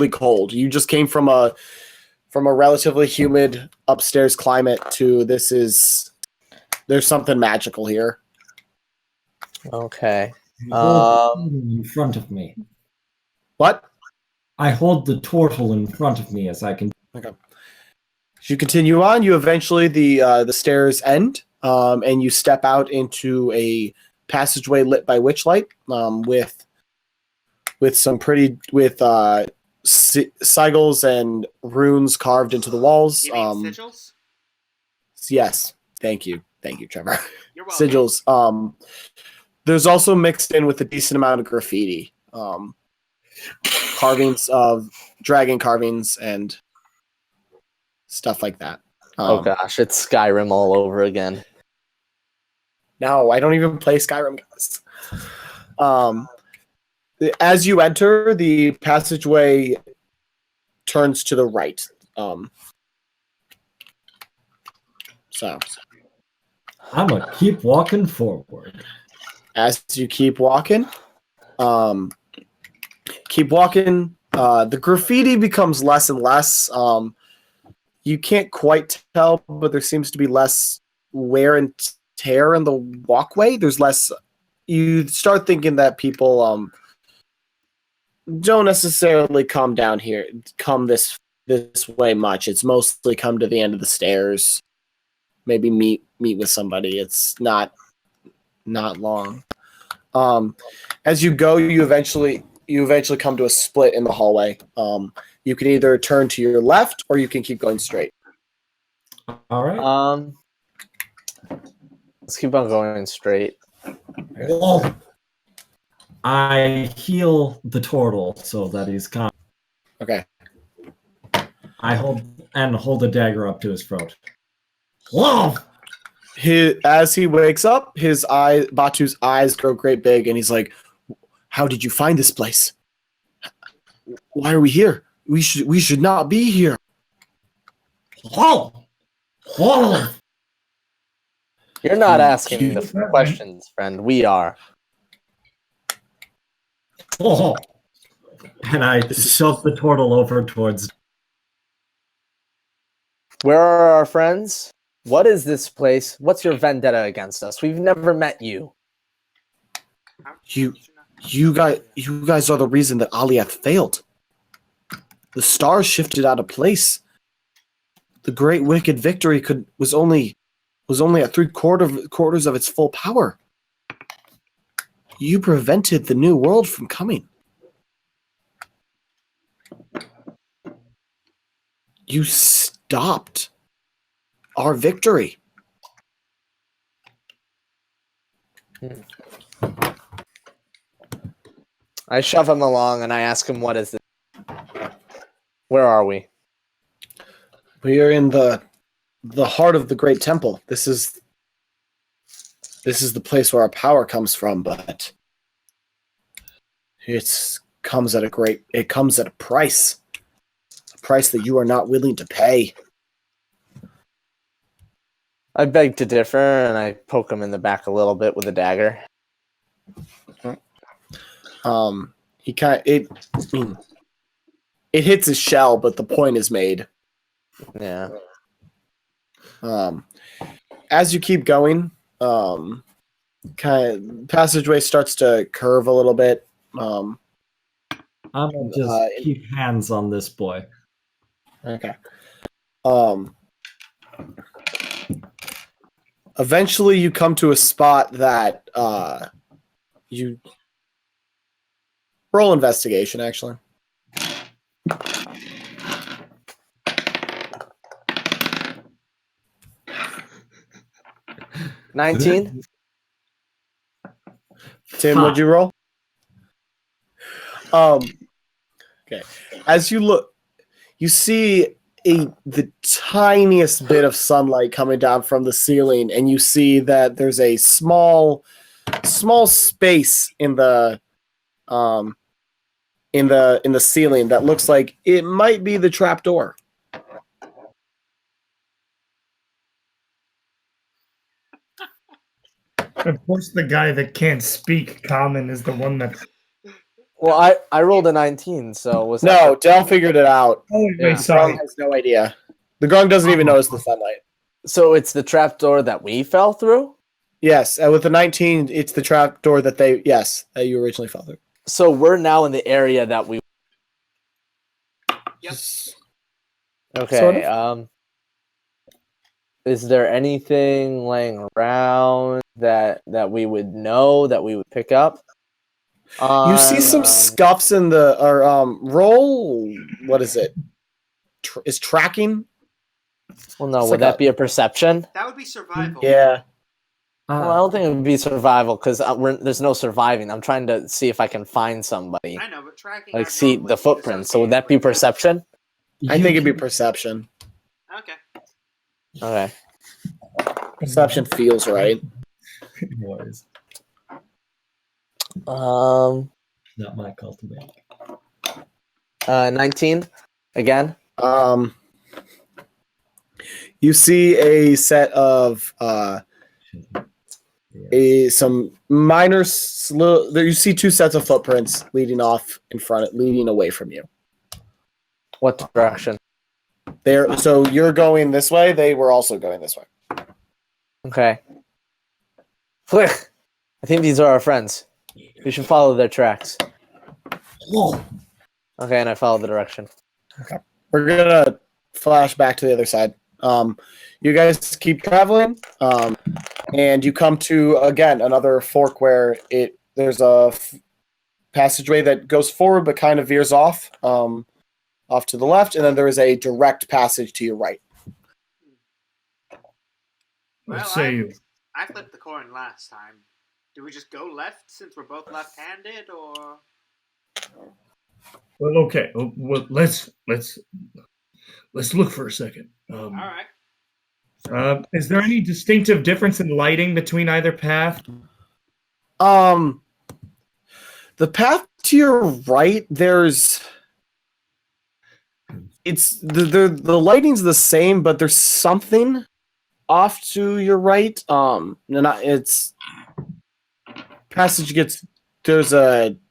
cold. You just came from a relatively humid upstairs climate to there's something magical here. okay. In front of me. What? I hold the turtle in front of me as I can. Okay. As you continue on, you eventually the stairs end, and you step out into a passageway lit by witchlight, with some pretty sigils and runes carved into the walls. You mean sigils? Yes, thank you, Trevor. You're welcome. Sigils. There's also mixed in with a decent amount of graffiti, carvings of dragon carvings and stuff like that. Oh gosh, it's Skyrim all over again. No, I don't even play Skyrim, guys. As you enter, the passageway turns to the right. So I'm gonna keep walking forward. As you keep walking, the graffiti becomes less and less. You can't quite tell, but there seems to be less wear and tear in the walkway. There's less. You start thinking that people don't necessarily come this way much. It's mostly come to the end of the stairs, maybe meet with somebody. It's not long. As you go, you eventually come to a split in the hallway. You can either turn to your left or you can keep going straight. All right. Let's keep on going straight. Oh. I heal the turtle so that he's calm. Okay. I hold a dagger up to his throat. Whoa! As he wakes up, Batu's eyes grow great big, and he's like, "How did you find this place? Why are we here? We should not be here." Whoa! Whoa! You're not asking the questions, friend. We are. Whoa! And I shove the turtle over towards. Where are our friends? What is this place? What's your vendetta against us? We've never met you. You guys are the reason that Aliath failed. The stars shifted out of place. The great wicked victory was only at three-quarters of its full power. You prevented the new world from coming. You stopped our victory. I shove him along and I ask him, what is this? Where are we? We are in the heart of the great temple. This is the place where our power comes from, but it comes at a price. A price that you are not willing to pay. I beg to differ, and I poke him in the back a little bit with a dagger. It hits his shell, but the point is made. Yeah. As you keep going, passageway starts to curve a little bit. I'm gonna just keep hands on this boy. Okay. Eventually, you come to a spot that you roll investigation. Actually, 19? Tim, what'd you roll? Okay. As you look, you see the tiniest bit of sunlight coming down from the ceiling, and you see that there's a small space in the ceiling that looks like it might be the trapdoor. Of course, the guy that can't speak common is the one that. Well, I rolled a 19, so was that... No, Dell figured it out. Oh, Yeah. wait, sorry. Grung has no idea. The Grung doesn't even notice the sunlight. So it's the trapdoor that we fell through? Yes, with the 19, it's the trapdoor that you originally fell through. So we're now in the area that we... Yep. Okay, Sort of. is there anything laying around that we would know, that we would pick up? You see some scuffs in the roll. What is it? Is tracking? Well, no. It's Would like that be a perception? That would be survival. Yeah. Well, I don't think it would be survival because there's no surviving. I'm trying to see if I can find somebody. I know, but tracking. Like, I've see normally the seen footprints. So would that be associated with perception? I think it'd be perception. Okay. Okay. Perception feels right. It was Um. not my call to make. 19 again. You see a set of some minor you see two sets of footprints leading away from you. What direction? So you're going this way, they were also going this way. Okay. Flick. I think these are our friends. We should follow their tracks. Okay, and I follow the direction. Okay. We're gonna flash back to the other side. You guys keep traveling, and you come to again another fork where there's a passageway that goes forward but kind of veers off to the left, and then there is a direct passage to your right. What say you? I flipped the coin last time. Do we just go left since we're both left-handed, or? Well, okay. Well, let's look for a second. All right. Is there any distinctive difference in lighting between either path? The path to your right, it's the lighting's the same, but there's something off to your right.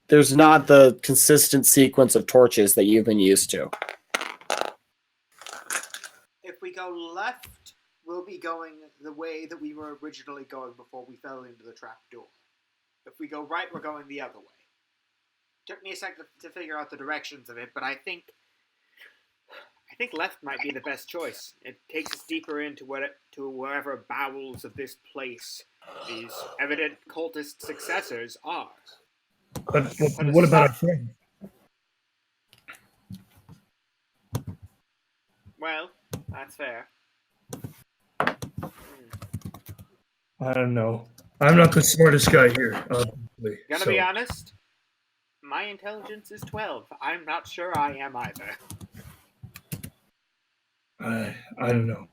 There's not the consistent sequence of torches that you've been used to. If we go left, we'll be going the way that we were originally going before we fell into the trap door. If we go right, we're going the other way. Took me a second to figure out the directions of it, but I think left might be the best choice. It takes us deeper into wherever bowels of this place these evident cultist successors are. But what about our friend? Well, that's fair. I don't know. I'm not the smartest guy here. Gonna be honest, my intelligence is 12. I'm not sure I am either. I don't know.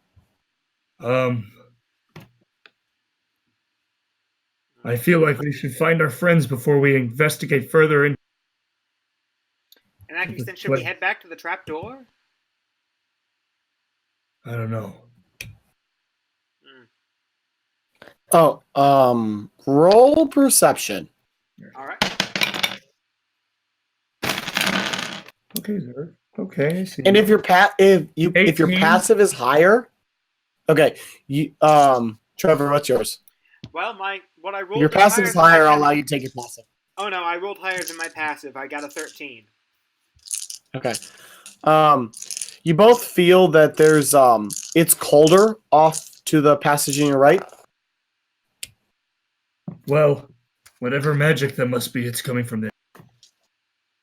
I feel like we should find our friends before we investigate further. In that case, then should we head back to the trap door? I don't know. Oh, roll perception. All right. Okay, sir. Okay. I see. And if your passive is higher, okay. Trevor, what's yours? Well, what I rolled. Your passive is higher. I'll allow you to take your passive. Oh no, I rolled higher than my passive. I got a 13. Okay. You both feel that there's it's colder off to the passage on your right. Well, whatever magic that must be, it's coming from there.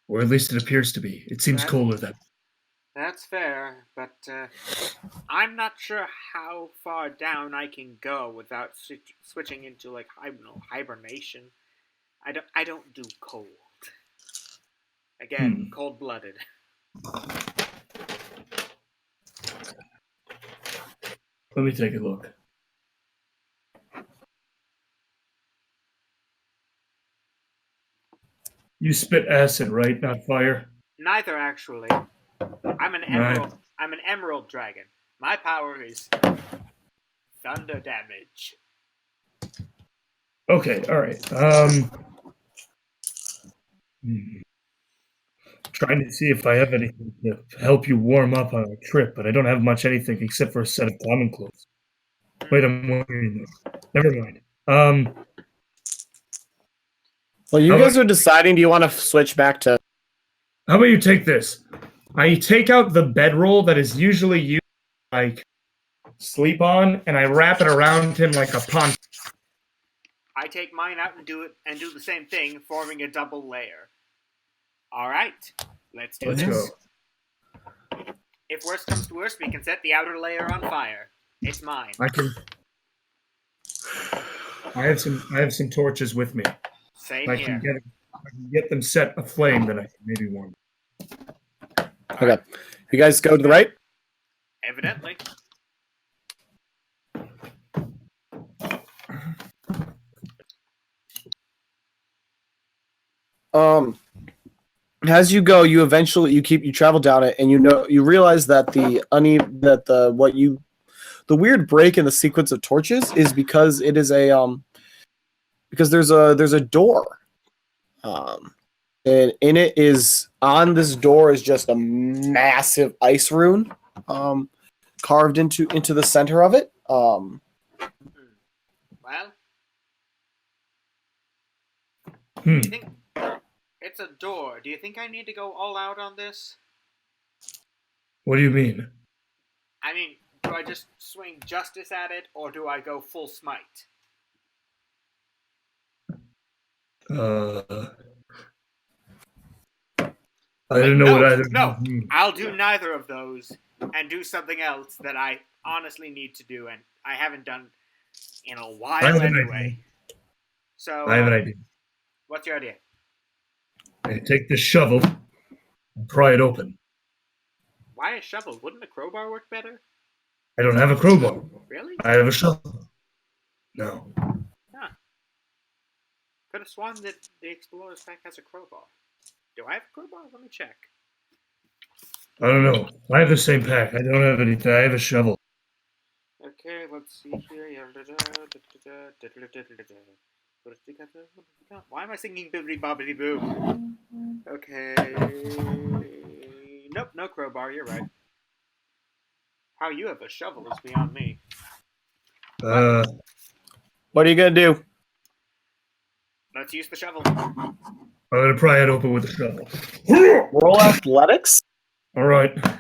Or at least it appears to be. It seems colder than. That's fair, but I'm not sure how far down I can go without switching into, like, I don't know, hibernation. I don't do cold. Again, cold-blooded. Let me take a look. You spit acid, right? Not fire? Neither, actually. I'm an emerald. I'm an emerald dragon. My power is thunder damage. Okay, all right. Trying to see if I have anything to help you warm up on a trip, but I don't have much anything except for a set of common clothes. Wait, I'm wearing this. Never mind. Well, you guys are deciding. Do you want to switch back to? How about you take this? I take out the bedroll that is usually used, like, sleep on, and I wrap it around him like a poncho. I take mine out and do the same thing, forming a double layer. All right, let's do Let's this. go. If worst comes to worst, we can set the outer layer on fire. It's mine. I have some torches with me. Same I here. can get them set aflame, then I can maybe warm. Okay. You guys go to the right? Evidently. As you go, you travel down it, and you realize that the weird break in the sequence of torches is because it is because there's a door, and in it is on this door is just a massive ice rune, carved into the center of it. Well, do you think it's a door? Do you think I need to go all out on this? What do you mean? I mean, do I just swing justice at it, or do I go full smite? I don't know what either. No, I'll do neither of those and do something else that I honestly need to do, and I haven't done in a while anyway. So, I have an idea. What's your idea? I take this shovel and pry it open. Why a shovel? Wouldn't a crowbar work better? I don't have a crowbar. Really? I have a shovel. No. Huh. Could have sworn that the Explorer's pack has a crowbar. Do I have a crowbar? Let me check. I don't know. I have the same pack. I don't have anything. I have a shovel. Okay, let's see here. Why am I singing Bibbidi Bobbidi Boo? Okay. Nope, no crowbar, you're right. How you have a shovel is beyond me. What are you gonna do? Let's use the shovel. I'm gonna pry it open with a shovel. Roll athletics. All right. I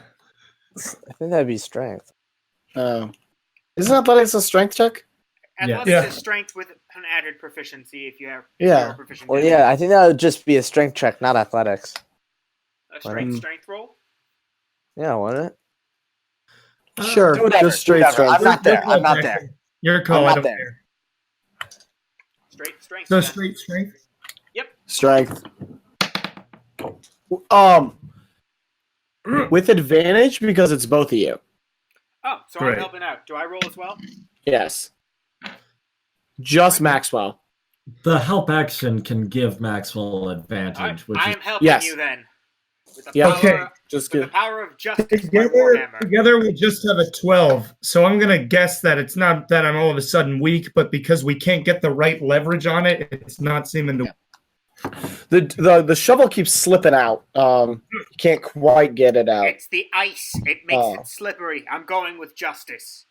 think that'd be strength. Isn't athletics a strength check? Athletics is strength with an added proficiency if you have proficiency. Well, yeah, I think that would just be a strength check, not athletics. A strength roll? Yeah, wouldn't it? Sure, just straight strength. I'm not there. I'm not there. Your call. I'm I not don't there. care. Straight strength. So yeah. straight strength. Yep. Strength. With advantage because it's both of you. Oh, so Great. I'm helping out. Do I roll as well? Yes. Just Maxwell. The help action can give Maxwell advantage, which I is am helping Yes. you then. With the Yeah. power, Okay. Just with the good. power of justice, my warhammer. Together we just have a 12. So I'm gonna guess that it's not that I'm all of a sudden weak, but because we can't get the right leverage on it, it's not seeming to. The shovel keeps slipping out. You can't quite get it out. It's the ice. It makes it slippery. I'm going with justice.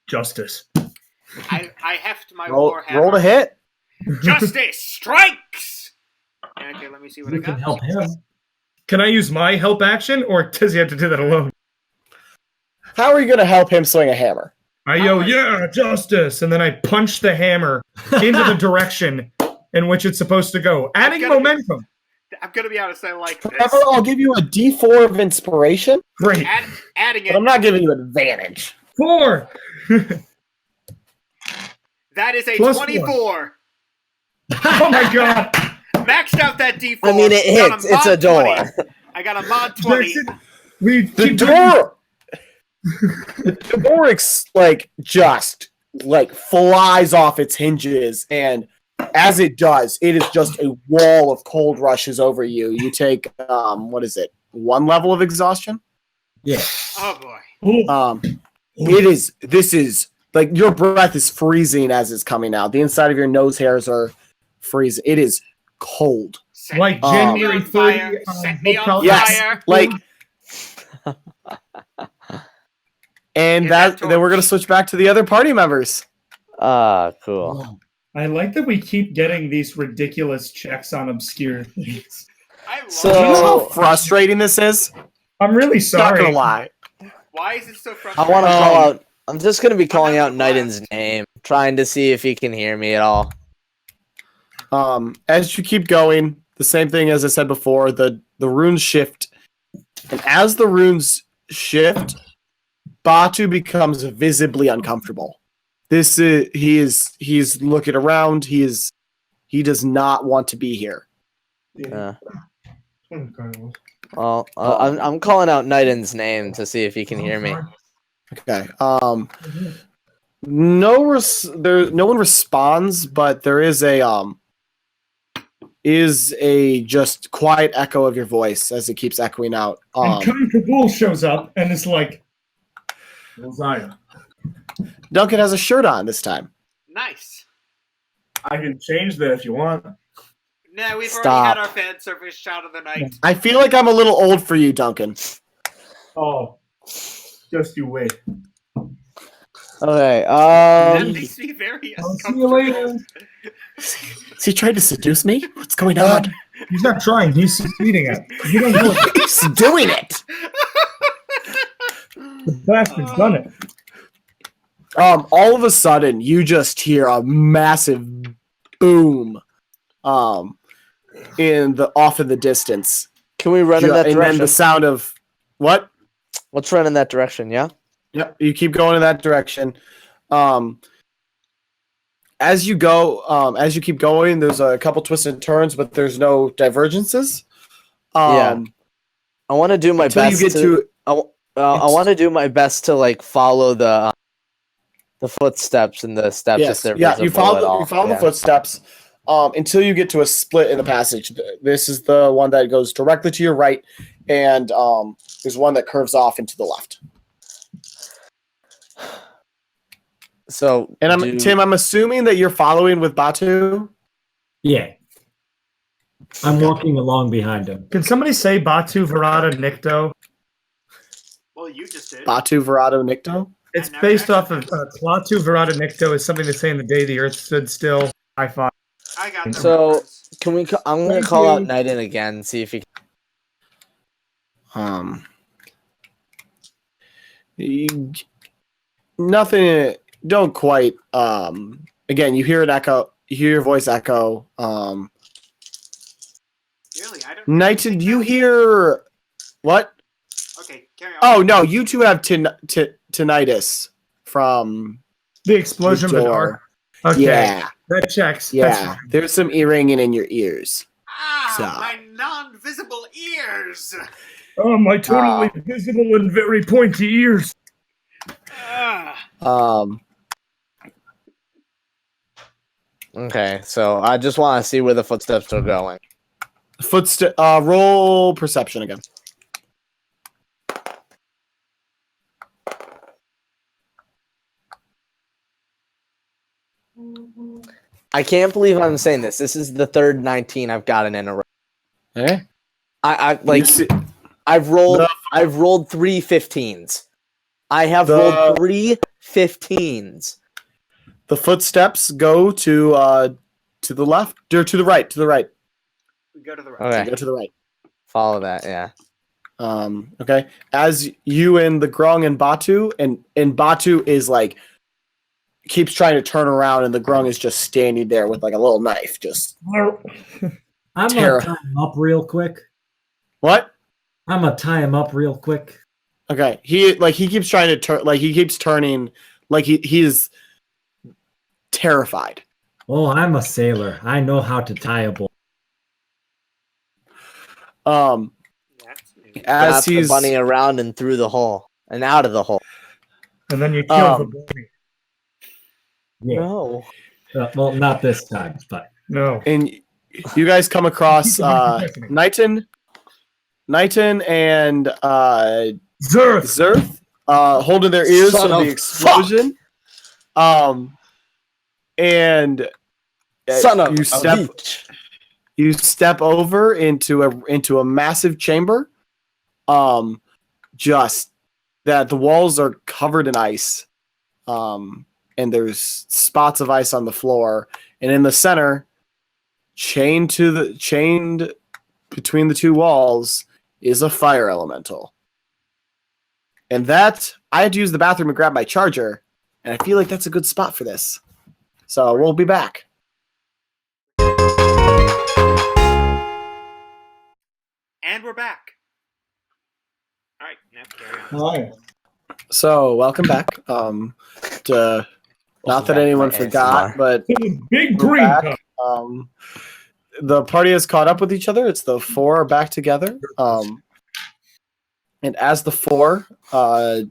Justice. I heft my Roll warhammer. to hit. Justice strikes! Okay, let me see what you I can got. help him. Can I use my help action, or does he have to do that alone? How are you going to help him swing a hammer? I yell, yeah, justice! And then I punch the hammer into the direction in which it's supposed to go, adding momentum. I'm going to be honest, I like this. Trevor, I'll give you a D4 of inspiration, Great. Adding but it. I'm not giving you advantage. 4! That is a Plus 24. Oh my god! Maxed out that D4. I mean, it Got hits. It's a mod door. 20. I got a mod 20. Jackson, we The keep door, the door just flies off its hinges, and as it does, it is just a wall of cold rushes over you. You take 1 level of exhaustion. Yeah. Oh boy. This is like your breath is freezing as it's coming out. The inside of your nose hairs are freezing. It is cold. Set Like me January on 30. fire. Set me on Yes, fire. like, and Get that then we're gonna torch. switch back to the other party members. Cool. I like that we keep getting these ridiculous checks on obscure things. I love So- Do you know how it. frustrating this is? I'm really Not sorry. gonna lie. Why is it so I frustrating? want to call out. I'm just gonna be calling out Another Knighton's blast. name, trying to see if he can hear me at all. As you keep going, the same thing as I said before, the runes shift. And as the runes shift, Batu becomes visibly uncomfortable. He's looking around, he does not want to be here. Well, I'm calling out Knighton's name to see if he can hear me. Okay. No one responds, but there is a just quiet echo of your voice as it keeps echoing out. And Khan Kabul shows up and is like, Mosiah. Duncan has a shirt on this time. Nice. I can change that if you want. Nah, we've Stop. already had our fan service shot of the night. I feel like I'm a little old for you, Duncan. Oh, just you wait. Okay. That makes me very I'll see you uncomfortable. later. Is he trying to seduce me? What's going on? He's not trying. He's succeeding at it. You don't know. He's doing it. The bastard's done it. All of a sudden, you just hear a massive boom. Off in the distance. Can we run in that And then direction? the sound of what? Let's run in that direction. Yeah. Yep, you keep going in that direction. As you keep going, there's a couple twists and turns, but there's no divergences. Yeah. I want to do my Until best. you get to I want to do my best to like follow the footsteps and the steps. If yes, they're yeah. visible You follow at all. the footsteps until you get to a split in the passage. This is the one that goes directly to your right, and there's one that curves off into the left. So, And Tim, I'm assuming that you're following with Batu. Yeah. I'm walking along behind him. Can somebody say Batu Verada Nikto? Well, you just did. Batu Verado Nikto. It's And based now off of Klaatu Verada Nikto is something they say in the day the earth stood still. High five. I got the So reference. can we? I'm gonna Thank call out you. Knighton again. See if he. Nothing. Don't quite. Again, you hear an echo. You hear your voice echo. Really? I don't. Knighton, do you hear what? Okay, carry on. Oh no, you two have tinnitus from The explosion of the door. dark. Okay, Yeah, that checks. yeah. There's some ringing in your ears. Ah, So- my non-visible ears. Oh, my totally visible and very pointy ears. Ah. Okay, so I just want to see where the footsteps are going. Roll perception again. I can't believe I'm saying this. This is the third 19 I've gotten in a row. Eh? I like. You see- I've rolled. The- I've rolled 3 15s. I have The- rolled 3 15s. the footsteps go to the left or to the right. To the right. We go to the right. Okay, Go to the right. follow that. Yeah. Okay. As you and the Grung and Batu, and Batu is like keeps trying to turn around, and the Grung is just standing there with like a little knife. Just I'm Tara. gonna tie him up real quick. what? I'm gonna tie him up real quick. Okay. He keeps trying to turn. Like he keeps turning. Like he's terrified. Oh, I'm a sailor. I know how to tie a boat. As Wrapped the he's bunny around and through the hole and out of the hole. And then you kill the Um, bunny. Yeah. No. Well, not this time, but No. and you guys come across Knighton and Zerth! Zerth holding their ears Son from the of explosion. And Son of you a step leech. you step over into a massive chamber. Just that the walls are covered in ice. And there's spots of ice on the floor, and in the center, chained between the two walls, is a fire elemental. And that, I had to use the bathroom and grab my charger, and I feel like that's a good spot for this. So we'll be back. And we're back. All right, now carry on. Hi. So welcome back. Not that anyone forgot, but Big we're Green. back. The party has caught up with each other. It's the four are back together. And as the four, the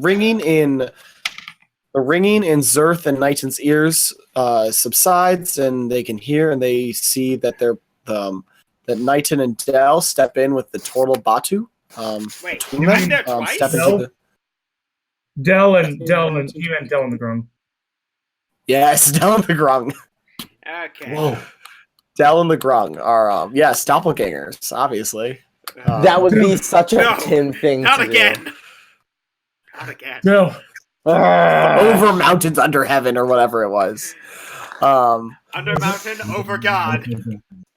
ringing in Zerth and Knighton's ears subsides, and they can hear and they see that that Knighton and Dell step in with the turtle Batu. Wait, between you them, mean there twice? step into No. the- Dell and you meant Dell on the ground. Yes, Dell and the Grung. Okay. Whoa. Dell and the Grung are doppelgangers, obviously. That would be such a No, Tim thing Not to again. do. Not again. No. Over mountains, under heaven, or whatever it was. Under mountain, over God.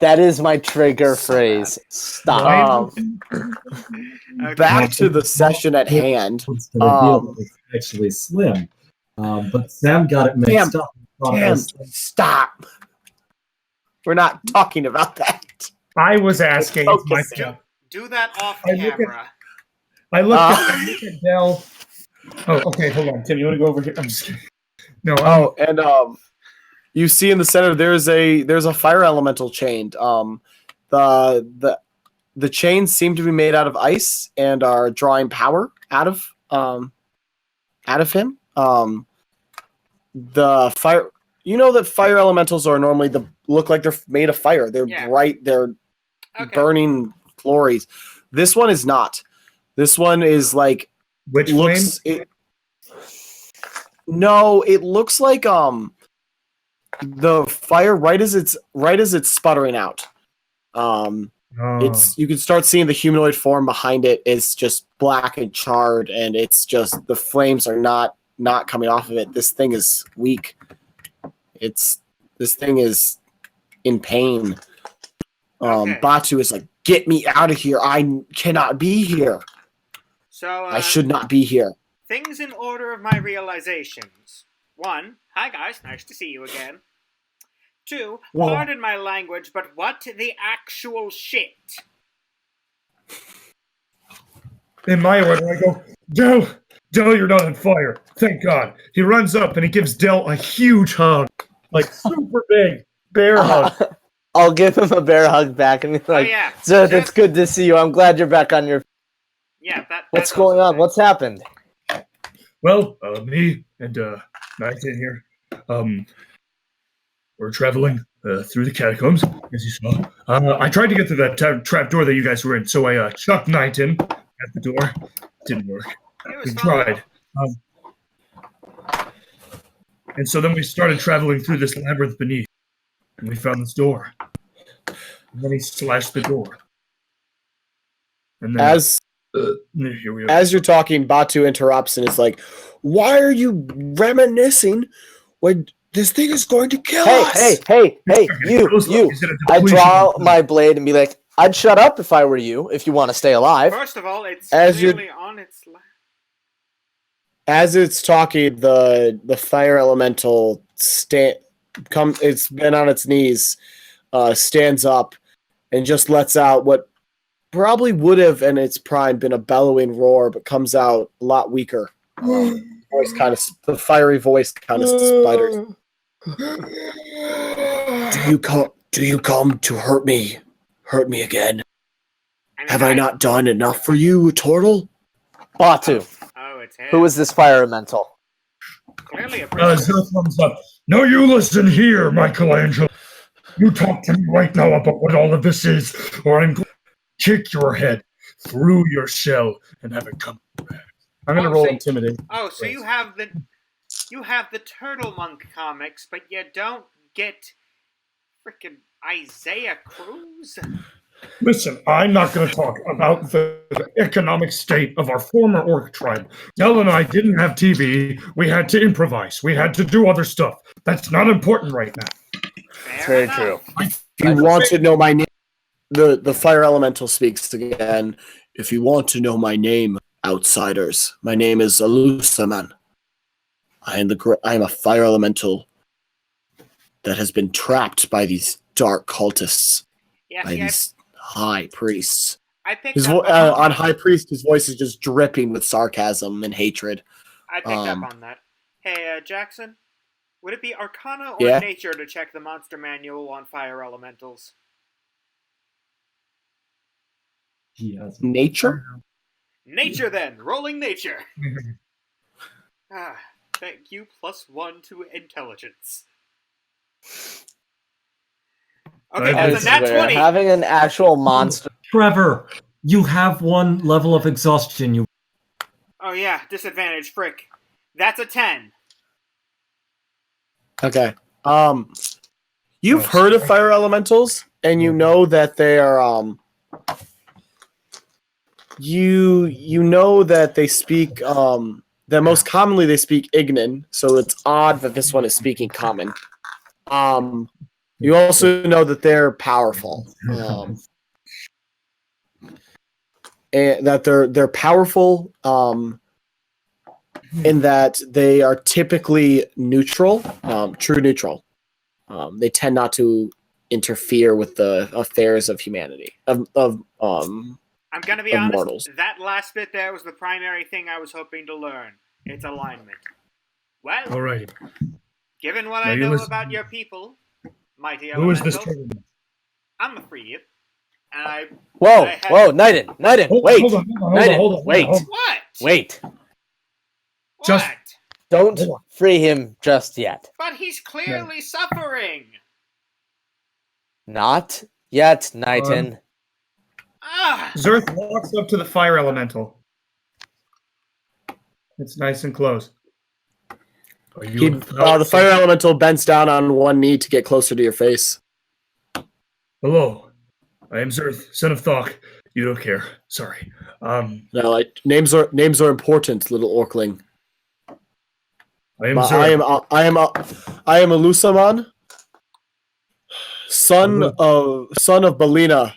That is my trigger phrase. Stop. Okay. Back to the session at hand. It's the reveal that it's actually Slim. But Sam got it mixed up. Damn, stop. We're not talking about that. I was asking. It's my Focus. fault. Do that off I look at- camera. I looked at Dell. Oh, okay. Hold on, Tim. You want to go over here? I'm just kidding. No. Oh, and you see in the center there's a fire elemental chained. The chains seem to be made out of ice and are drawing power out of him. The fire. You know that fire elementals are normally look like they're made of fire. They're bright. They're burning glories. This one is not. This one is like Which looks. flame? No, it looks like the fire right as it's sputtering out. It's you can start seeing the humanoid form behind it is just black and charred, and it's just the flames are not coming off of it. This thing is weak. This thing is in pain. Okay. Batu is like, get me out of here. I cannot be here. So, I should not be here. things in order of my realizations. 1. Hi guys, nice to see you again. 2. Whoa. Pardon my language, but what the actual shit? In my order, I go, Dell, you're not on fire. Thank God. He runs up and he gives Dell a huge hug, like super big bear hug. I'll give him a bear hug back and be like, yeah. Zerth, it's good to see you. I'm glad you're back on your... Yeah, What's that's going also on? What's happened? Well, me and Knighton here, we're traveling through the catacombs, as you saw. I tried to get to that trap door that you guys were in, so I chucked Knighton at the door. Didn't work. It was We fun. tried. And so then we started traveling through this labyrinth beneath, and we found this door. And then he slashed the door. And then here we are. As you're talking, Batu interrupts and is like, "Why are you reminiscing when this thing is going to kill us?" Hey, you. Is it a I depletion? draw my blade and be like, I'd shut up if I were you, if you want to stay alive. First of all, it's As you- clearly on its lap. As it's talking, the fire elemental it's been on its knees, stands up, and just lets out what probably would have in its prime been a bellowing roar, but comes out a lot weaker. The fiery voice kind of sputters. Do you come to hurt me? Hurt me again? mean, Have I not done enough for you, turtle? Batu, Oh, it's him. who is this fire elemental? Clearly a prisoner. Zerth comes up. No, you listen here, Michelangelo. You talk to me right now about what all of this is, or I'm going to kick your head through your shell and have it come back. I'm going to roll intimidate. Oh, so you have the Turtle Monk comics, but you don't get frickin' Isaiah Cruz? Listen, I'm not going to talk about the economic state of our former orc tribe. Dell and I didn't have TV. We had to improvise. We had to do other stuff. That's not important right now. Fair Very enough. true. If you want to know my name, the fire elemental speaks again. If you want to know my name, outsiders. My name is Alusaman. I am a fire elemental that has been trapped by these dark cultists, Yeah, by these high priests. I picked His up on High Priest, his voice is just dripping with sarcasm and hatred. I picked up on that. Hey, Jackson, would it be Arcana or Yeah? Nature to check the monster manual on fire elementals? Nature? Nature, then. Rolling Nature. Thank you. +1 to intelligence. Okay, that's a nat 20. Having an actual monster. Trevor, you have one level of exhaustion. Oh yeah, disadvantage, frick. That's a 10. Okay. You've heard of fire elementals, and you know that they are you know that they speak that most commonly they speak Ignan, so it's odd that this one is speaking common. You also know that they're powerful. And that they're powerful in that they are typically neutral, true neutral. They tend not to interfere with the affairs of humanity, I'm gonna be honest, mortals. that last bit there was the primary thing I was hoping to learn. It's alignment. Well, Alrighty. given what Now I you know listen- about your people, mighty Who is elemental, this tournament? I'm a free you. And I... Whoa, I had- whoa, Knighton, wait. Hold on, Knighton, wait. What? Wait. Just- What? Don't free him just yet. But he's clearly suffering! Not yet, Knighton. Zerth walks up to the fire elemental. It's nice and close. Are you The fire elemental bends down on one knee to get closer to your face. Hello, I am Zerth, son of Thok. You don't care. Sorry. No, names are important, little Orkling. I am Zerth. I am Alusaman, son of Belina,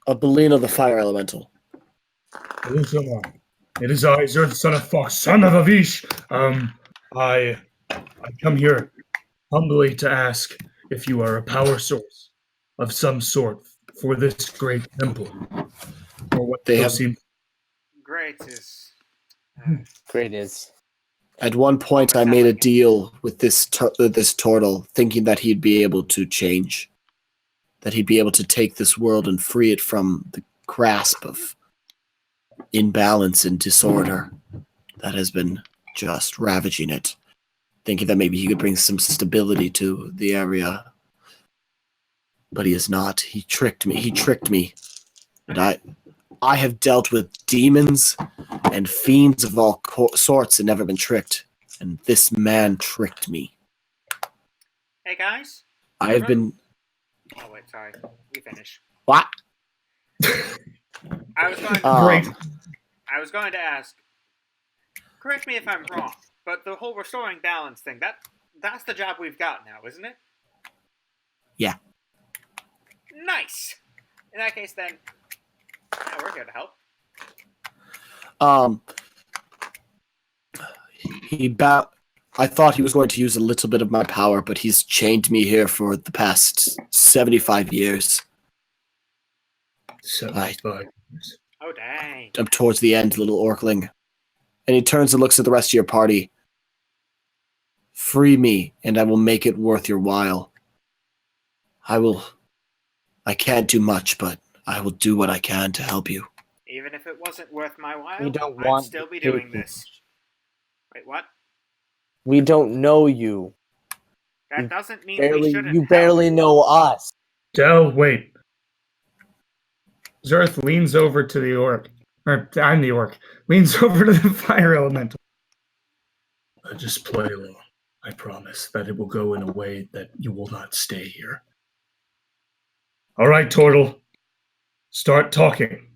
of Belina the fire elemental. It is I, Zerth, son of Thok, son of Avish. I come here humbly to ask if you are a power source of some sort for this great temple, or what They have. Great is... Great is. At one point, I made a deal with this turtle, thinking that he'd be able to change, that he'd be able to take this world and free it from the grasp of imbalance and disorder that has been just ravaging it. Thinking that maybe he could bring some stability to the area, but he is not. He tricked me, and I have dealt with demons and fiends of all sorts and never been tricked. And this man tricked me. Hey, guys? I have been... Oh, wait, sorry. You finish. What? I was going Great. I was going to ask, correct me if I'm wrong, but the whole restoring balance thing, that's the job we've got now, isn't it? Yeah. Nice! In that case, then, yeah, we're here to help. I thought he was going to use a little bit of my power, but he's chained me here for the past 75 years. 75 years. Oh, dang. I'm towards the end, little Orkling. And he turns and looks at the rest of your party. Free me, and I will make it worth your while. I can't do much, but I will do what I can to help you. Even if it wasn't worth my while, We don't I'd want still be to doing take this. Wait, what? We don't know you. That doesn't mean we shouldn't You help. barely know us. Del, wait. Zerth leans over to the orc. Or, I'm the orc. Leans over to the fire elemental. Just play along. I promise that it will go in a way that you will not stay here. All right, Tortle. Start talking.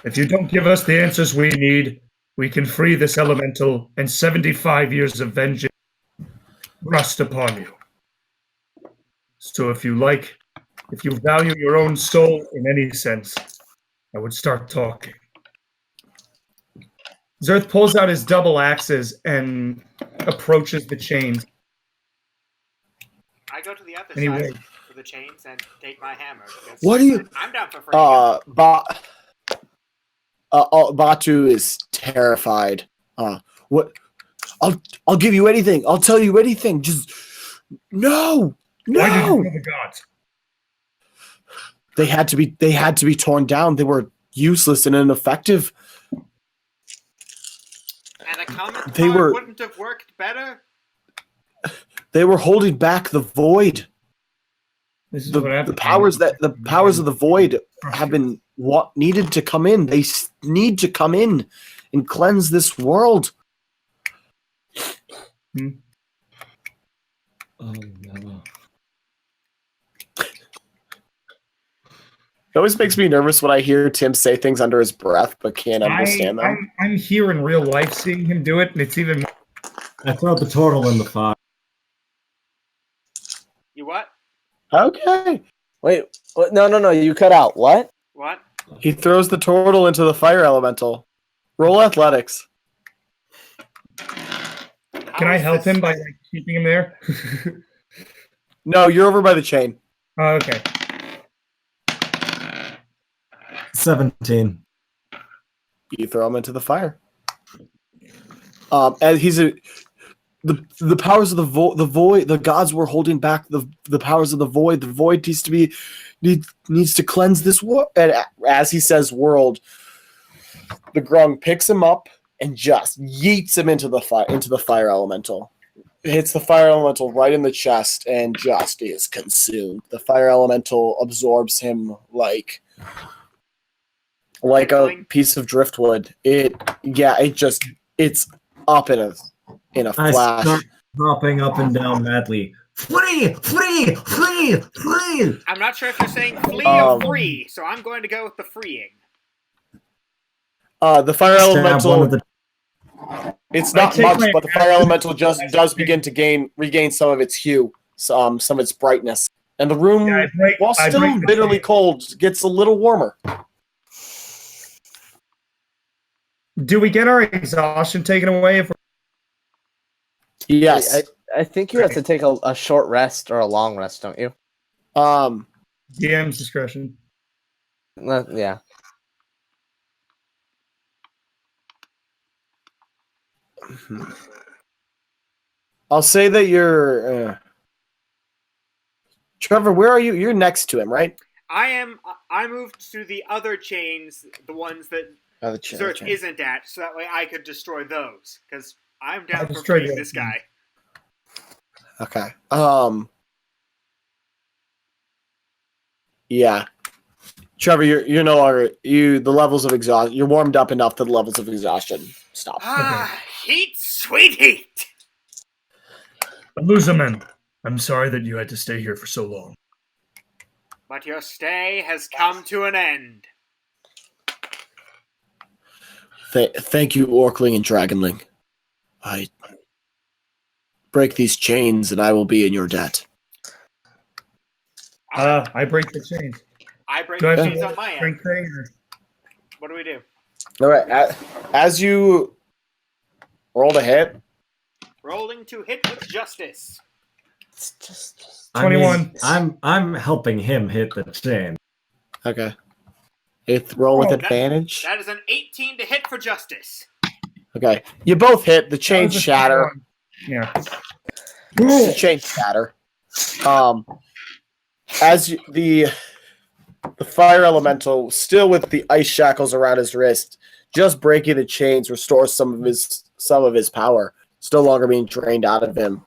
If you don't give us the answers we need, we can free this elemental and 75 years of vengeance rust upon you. So if you value your own soul in any sense, I would start talking. Zerth pulls out his double axes and approaches the chains. I go to the other Anyway. side for the chains and take my hammer. because What do you? I'm down for freeing. Batu is terrified. What? I'll give you anything. I'll tell you anything. Just no. Why did you kill the gods? They had to be torn down. They were useless and ineffective. And a comet They pod were- wouldn't have worked better? They were holding back the void. This is The, what the happened. powers of the void have been what needed to come in. They need to come in and cleanse this world. Oh no. It always makes me nervous when I hear Tim say things under his breath, but can't understand them. I'm here in real life seeing him do it, and it's even. I throw the turtle in the fire. You what? Okay. Wait, no, you cut out. What? What? He throws the turtle into the fire elemental. Roll athletics. Can I help him by keeping him there? No, you're over by the chain. Oh, okay. 17. You throw him into the fire. And the powers of the void. The gods were holding back the powers of the void. The void needs to cleanse this world. And as he says, world, the grung picks him up and just yeets him into the fire elemental. Hits the fire elemental right in the chest and just is consumed. The fire elemental absorbs him like a piece of driftwood. It's up in a I flash. start hopping up and down madly. Flee! Flee! Flee! Flee! I'm not sure if you're saying flee or free, so I'm going to go with the freeing. The fire Stab one elemental. of the- It's I not take much, my but the fire action- elemental does begin to regain some of its hue, some of its brightness, and the room, Yeah, while I still break the bitterly chain. cold, gets a little warmer. Do we get our exhaustion taken away if we're Yes. I think you have to take a short rest or a long rest, don't you? DM's discretion? Yeah. I'll say that you're. Trevor, where are you? You're next to him, right? I moved to the other chains, the ones that Oh, the Zerth isn't at, so that way I could destroy those. Because I'm down I'll for destroy freeing the this other guy. Okay. Yeah. Trevor, you're no longer the levels of exhaustion. You're warmed up enough that the levels of exhaustion stop. Ah, heat, sweet heat! Luzaman, I'm sorry that you had to stay here for so long. But your stay has come to an end. Thank you, Orkling and Dragonling. I break these chains, and I will be in your debt. I break the chains. I break Do I the have chains to on my end. strength thing? Or? What do we do? All right. As you rolled a hit, Rolling to hit with justice. It's just 21. I'm helping him hit the chain. okay. Roll with Oh, advantage. That is an 18 to hit for justice. Okay. You both hit. The chains That was a shatter. 21. Yeah. The chains shatter. As the fire elemental, still with the ice shackles around his wrist, just breaking the chains restores some of his power. Still longer being drained out of him.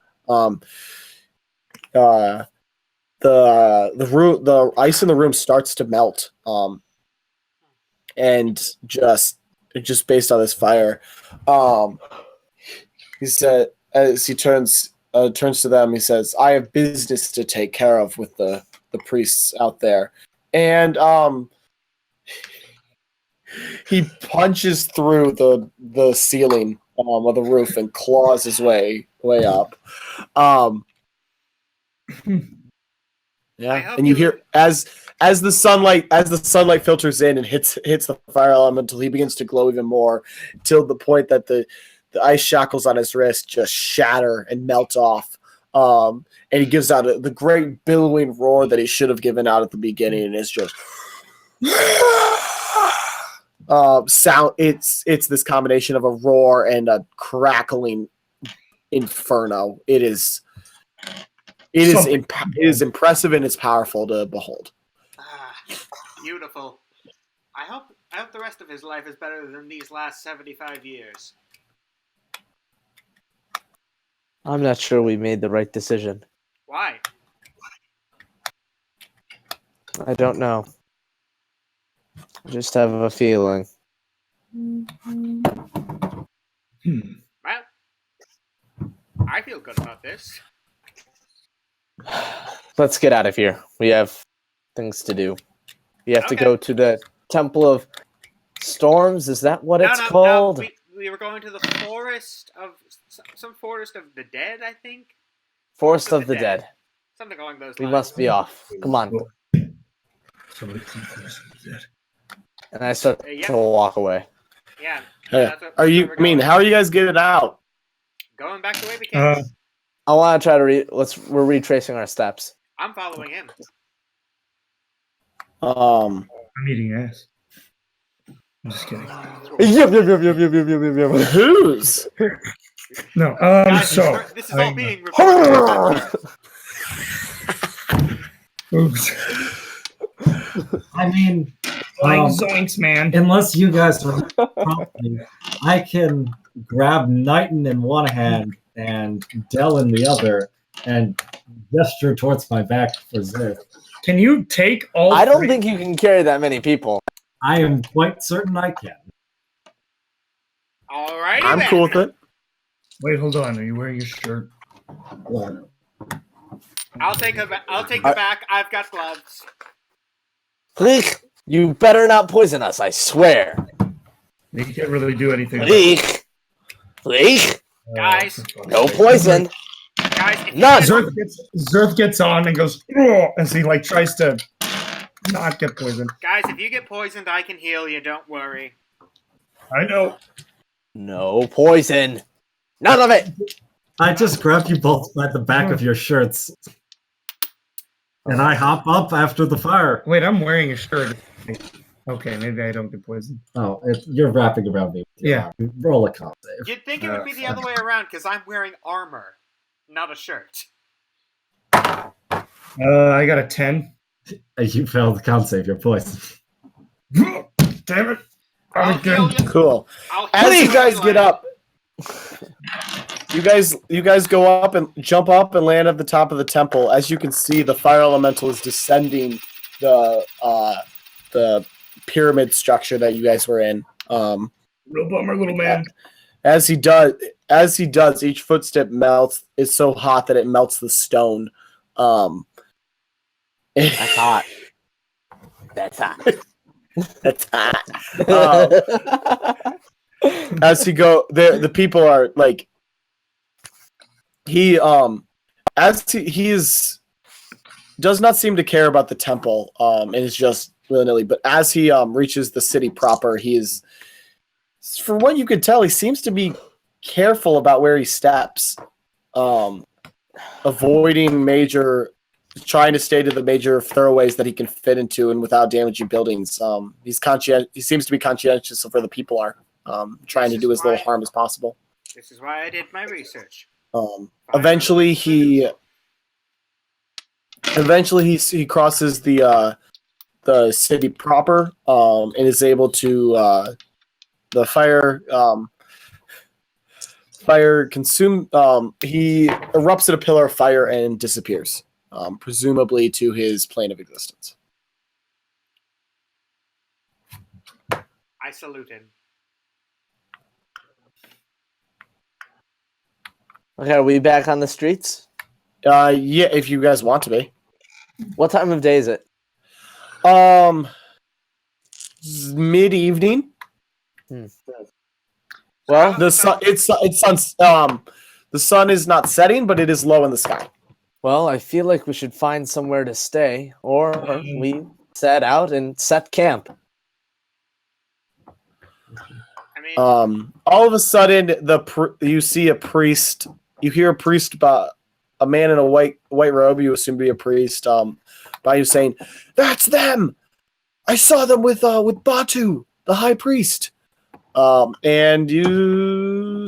The ice in the room starts to melt. And just based on this fire, he said as he turns to them, he says, "I have business to take care of with the priests out there," and he punches through the ceiling of the roof and claws his way up. Yeah, and you hear as the sunlight filters in and hits the fire elemental, he begins to glow even more, till the point that the ice shackles on his wrist just shatter and melt off. And he gives out the great billowing roar that he should have given out at the beginning, and it's just sound. It's this combination of a roar and a crackling inferno. It is impressive and it's powerful to behold. Beautiful. I hope the rest of his life is better than these last 75 years. I'm not sure we made the right decision. Why? I don't know. I just have a feeling. Well, I feel good about this. Let's get out of here. We have things to do. We have to go to the Temple of Storms. Is that what it's called? No, we were going to the forest of some forest of the dead, I think. Forest of the Dead. Something along those lines. We must be off. Come on. And I start to walk away. Yeah. How are you guys getting out? Going back the way we came. I want to try to we're retracing our steps. I'm following him. I'm eating ass. I'm just kidding. Who's? No. Guys, So this is all being recorded. Oops. I mean, zoinks, man. unless you guys are prompting, I can grab Knighton in one hand and Dell in the other and gesture towards my back for Zerth. Can you take all I don't think you can carry that many people. I am quite certain I can. Alrighty, I'm then. cool with it. Wait, hold on. Are you wearing your shirt? I'll take the back. I've got gloves. Leek, you better not poison us, I swear. You can't really do anything. Leek. Guys. No poison. Guys, if you None. Zerth gets on and goes, "Ugh," as he tries to not get poisoned. Guys, if you get poisoned, I can heal you. Don't worry. I know. No poison. None of it. I just grabbed you both by the back of your shirts. And I hop up after the fire. Wait, I'm wearing a shirt. Okay, maybe I don't get poisoned. Oh, you're wrapping around me. Yeah. Roll a con save. You'd think it would be the other way around because I'm wearing armor, not a shirt. I got a 10. You failed the con save. You're poisoned. Damn it. I'll heal you. Cool. I'll As heal you guys get up, you guys go up and jump up and land at the top of the temple. As you can see, the fire elemental is descending the pyramid structure that you guys were in. Real bummer, little man. As he does, each footstep melts. It's so hot that it melts the stone. That's hot. That's hot. That's hot. As he go, the people are like he does not seem to care about the temple and is just willy-nilly. But as he reaches the city proper, he is, for what you could tell, he seems to be careful about where he steps, trying to stay to the major thoroughways that he can fit into and without damaging buildings. He seems to be conscientious of where the people are, trying to do as little harm as possible. This is why I did my research. Eventually he crosses the city proper and is able to the fire consume. He erupts at a pillar of fire and disappears, presumably to his plane of existence. I salute him. Okay, are we back on the streets? Yeah, if you guys want to be. What time of day is it? Mid-evening. Well, The sun is not setting, but it is low in the sky. Well, I feel like we should find somewhere to stay, or we set out and set camp. I mean, All of a sudden, you see a priest. You hear a priest, about a man in a white robe. You assume to be a priest. By you saying, "That's them! I saw them with Batu, the high priest." And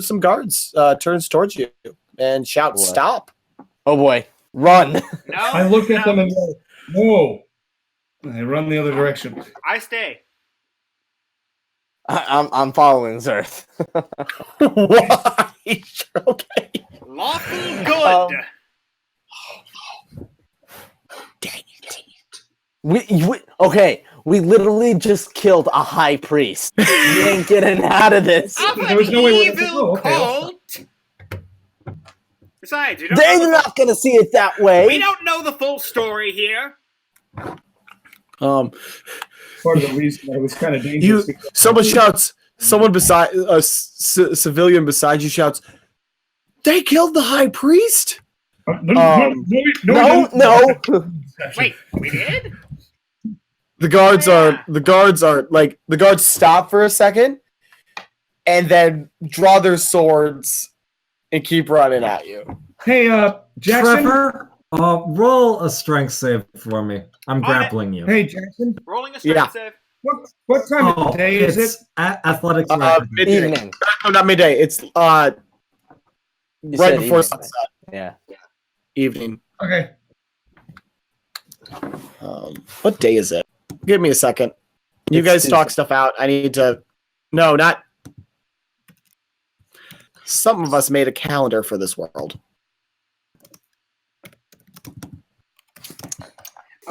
some guards turns towards you and shout, What? "Stop!" Oh boy, run! no. I look at no, them and go, "Whoa!" I run the other direction. I stay. I'm following Zerth. Why? Okay. Lawful good. Dang it. We literally just killed a high priest. You ain't getting out of this. Of There an was no way we're gonna evil go. Okay, I'll cult. Besides, you don't They're know not gonna see it that we way. don't know the full story here. Um, part of the reason that it was kind of dangerous. because- someone shouts. Someone beside a civilian beside you shouts, "They killed the high priest!" No. Wait, we did? The guards Yeah. the guards stop for a second, and then draw their swords and keep running at you. Hey, Jackson. Trevor, roll a strength save for me. I'm On it. grappling you. Hey, Jackson. Rolling a strength Yeah. save. What time of the day is it? it's athletics. Midday. Evening. No, not midday. It's You right said before evening. sunset. Yeah. Evening. Okay. What day is it? Give me a second. You It's guys talk Tuesday. stuff out. I need to. No, not. Some of us made a calendar for this world.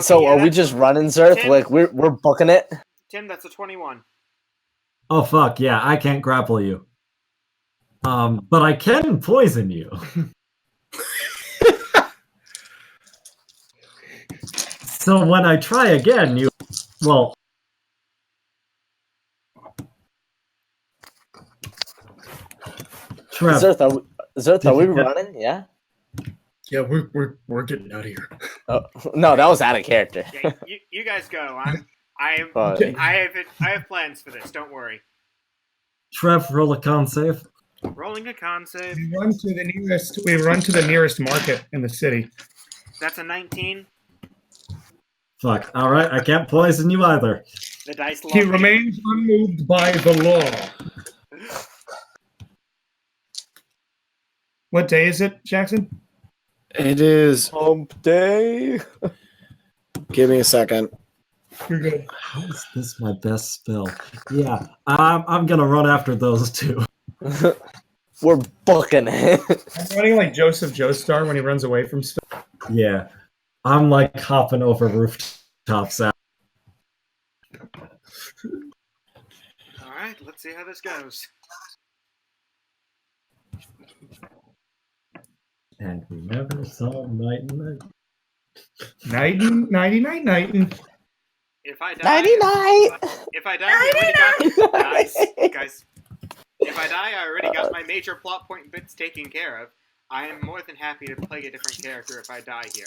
So yeah, are we that's- just running, Zerth? Tim? Like we're booking it? Tim, that's a 21. Oh fuck yeah! I can't grapple you. But I can poison you. So when I try again, well. Trev, Zerth, are we running? Yeah. Yeah, we're getting out of here. Oh, no, that was out of character. Yeah, you guys go. I Fine. have plans for this. Don't worry. Trev, roll a con save. Rolling a con save. We run to the nearest market in the city. That's a 19. Fuck. All right, I can't poison you either. The dice He love me. remains unmoved by the law. What day is it, Jackson? It is. Hump day. Give me a second. You're good. How is this my best spell? Yeah, I'm gonna run after those two. We're booking it. I'm running like Joseph Joestar when he runs away from stuff. Yeah, I'm like hopping over rooftops. All right, let's see how this goes. And we never saw night and night. Nighty. If I die, Nighty night. If I die, I already got guys. If I die, I already got my major plot point bits taken care of. I am more than happy to play a different character if I die here.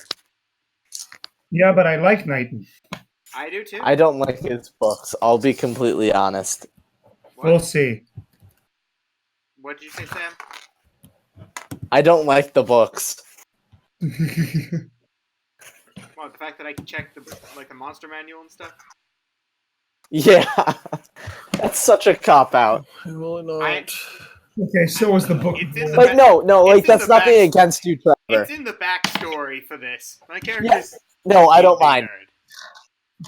Yeah, but I like Nighton. I do too. I don't like his books. I'll be completely honest. We'll see. What did you say, Sam? I don't like the books. Well, the fact that I can check the monster manual and stuff. Yeah, that's such a cop out. I will not. Okay, so was the book. It's in the Like no, like It's in that's the nothing back. against you, Trevor. It's in the backstory for this. My character. Yes. No, I don't mind.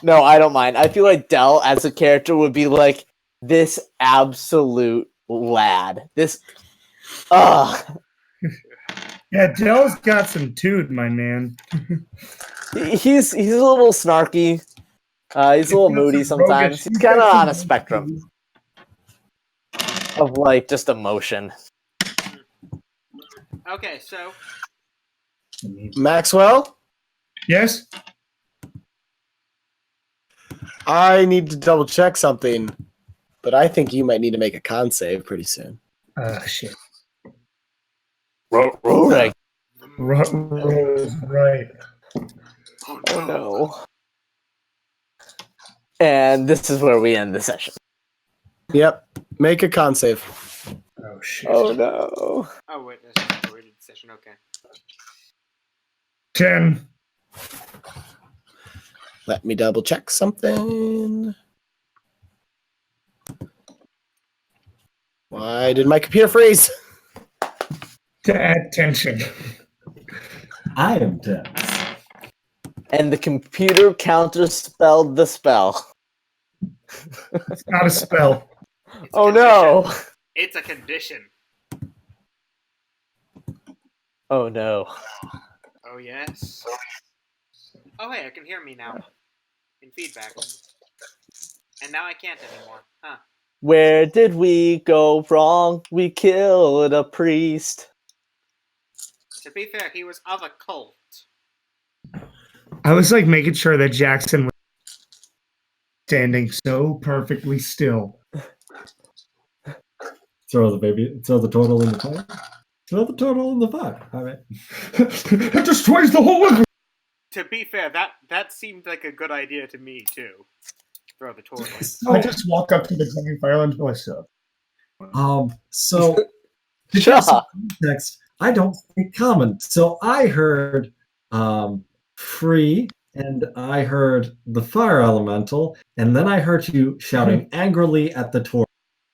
No, I don't mind. I feel like Dell as a character would be like this absolute lad. This, Yeah, Dell's got some toot, my man. he's a little snarky. He's a little moody sometimes. He's kind of on a spectrum of like just emotion. Okay, so Maxwell, Yes? I need to double check something, but I think you might need to make a con save pretty soon. Shit. Rorik. Right. Oh no. And this is where we end the session. Yep. Make a con save. Oh shit. Oh no. Oh wait, this is a rated session. Okay. 10. Let me double check something. Why did my computer freeze? To add tension. I am tense. And the computer counterspelled the spell. It's not a spell. It's a Oh condition. no. It's a condition. Oh no. Oh yes. Oh hey, I can hear me now. In feedback. And now I can't anymore. Huh. Where did we go wrong? We killed a priest. To be fair, he was of a cult. I was like making sure that Jackson was standing so perfectly still. Throw the total in the fire. Throw the total in the fire. All right. It destroys the whole liquid. To be fair, that seemed like a good idea to me too. Throw the toilet. I just walk up to the glowing fire until I suck. So to give Sure. some context, I don't speak common. So I heard free, and I heard the fire elemental, and then I heard you shouting angrily at the torch.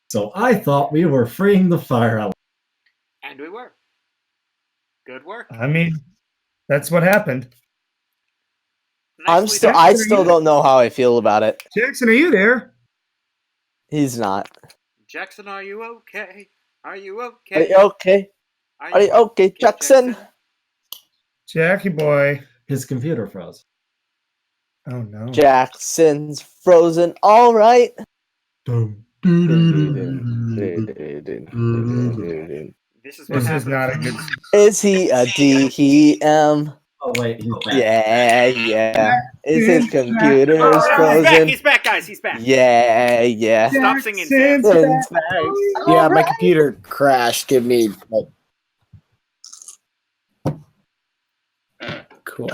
So I thought we were freeing the fire elemental. And we were. Good work. I mean, that's what happened. Nicely done. I still don't know how I feel about it. Jackson, are you there? He's not. Jackson, are you okay? Are you Are okay? you okay? Are you okay, Jackson? Jackie boy. His computer froze. Oh no. Jackson's frozen. All right. Dum, This is what This happens. is not a good. Is he a DM? Oh wait, he's back. Yeah. Is his computer Oh, he's back, frozen? he's back, guys, he's back. Yeah. Stop singing, Jackson's Sam. back. Yeah, my computer crashed. Give me. Cool.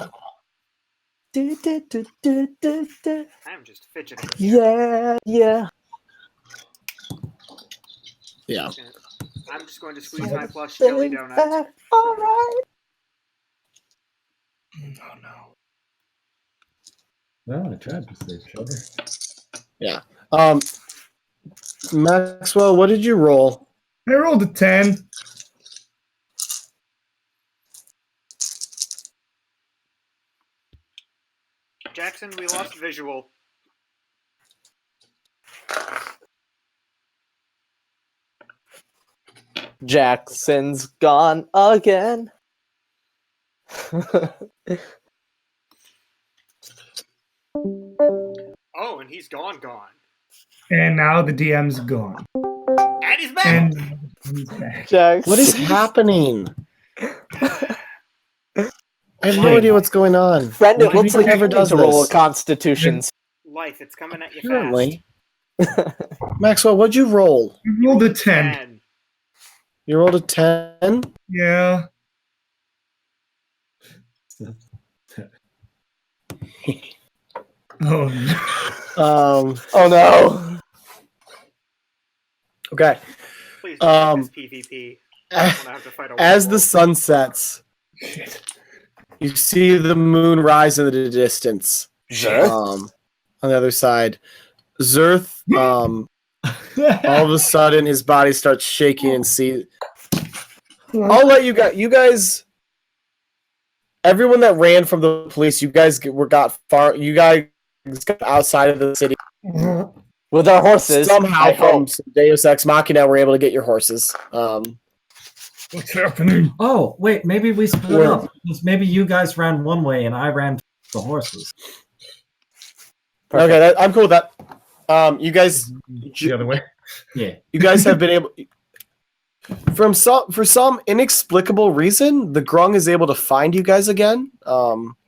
Do. I'm just fidgeting. Yeah. Yeah. I'm just going to squeeze my plush jelly donut. All right. Oh no. Well, I tried to save sugar. Yeah. Maxwell, what did you roll? I rolled a 10. Jackson, we lost visual. Jackson's gone again. Oh, and he's gone. And now the DM's gone. And he's back! And he's back. Jackson. What is happening? I have no idea what's going on. Friend, it looks like never you need does to roll a this. Constitution's. Life, it's coming at you Apparently. Maxwell, what'd you roll? I rolled a fast. 10. You rolled a 10? Yeah. Oh no. Oh no. Okay. Please don't make Um, this PvP. I don't wanna have to fight a As the werewolf. sun sets, Shit. you see the moon rise in the distance. Sure. On the other side. Zerth, all of a sudden, his body starts shaking and see. I'll let you guys. Everyone that ran from the police, you guys got far. You guys got outside of the city. With our horses. Somehow, I from hope. some Deus Ex Machina, we're able to get your horses. What's happening? Oh, wait, maybe we split Where? up. Because maybe you guys ran one way and I ran the horses. Perfect. Okay, I'm cool with that. You guys, The other way. Yeah. you guys have been able. For some inexplicable reason, the Grung is able to find you guys again.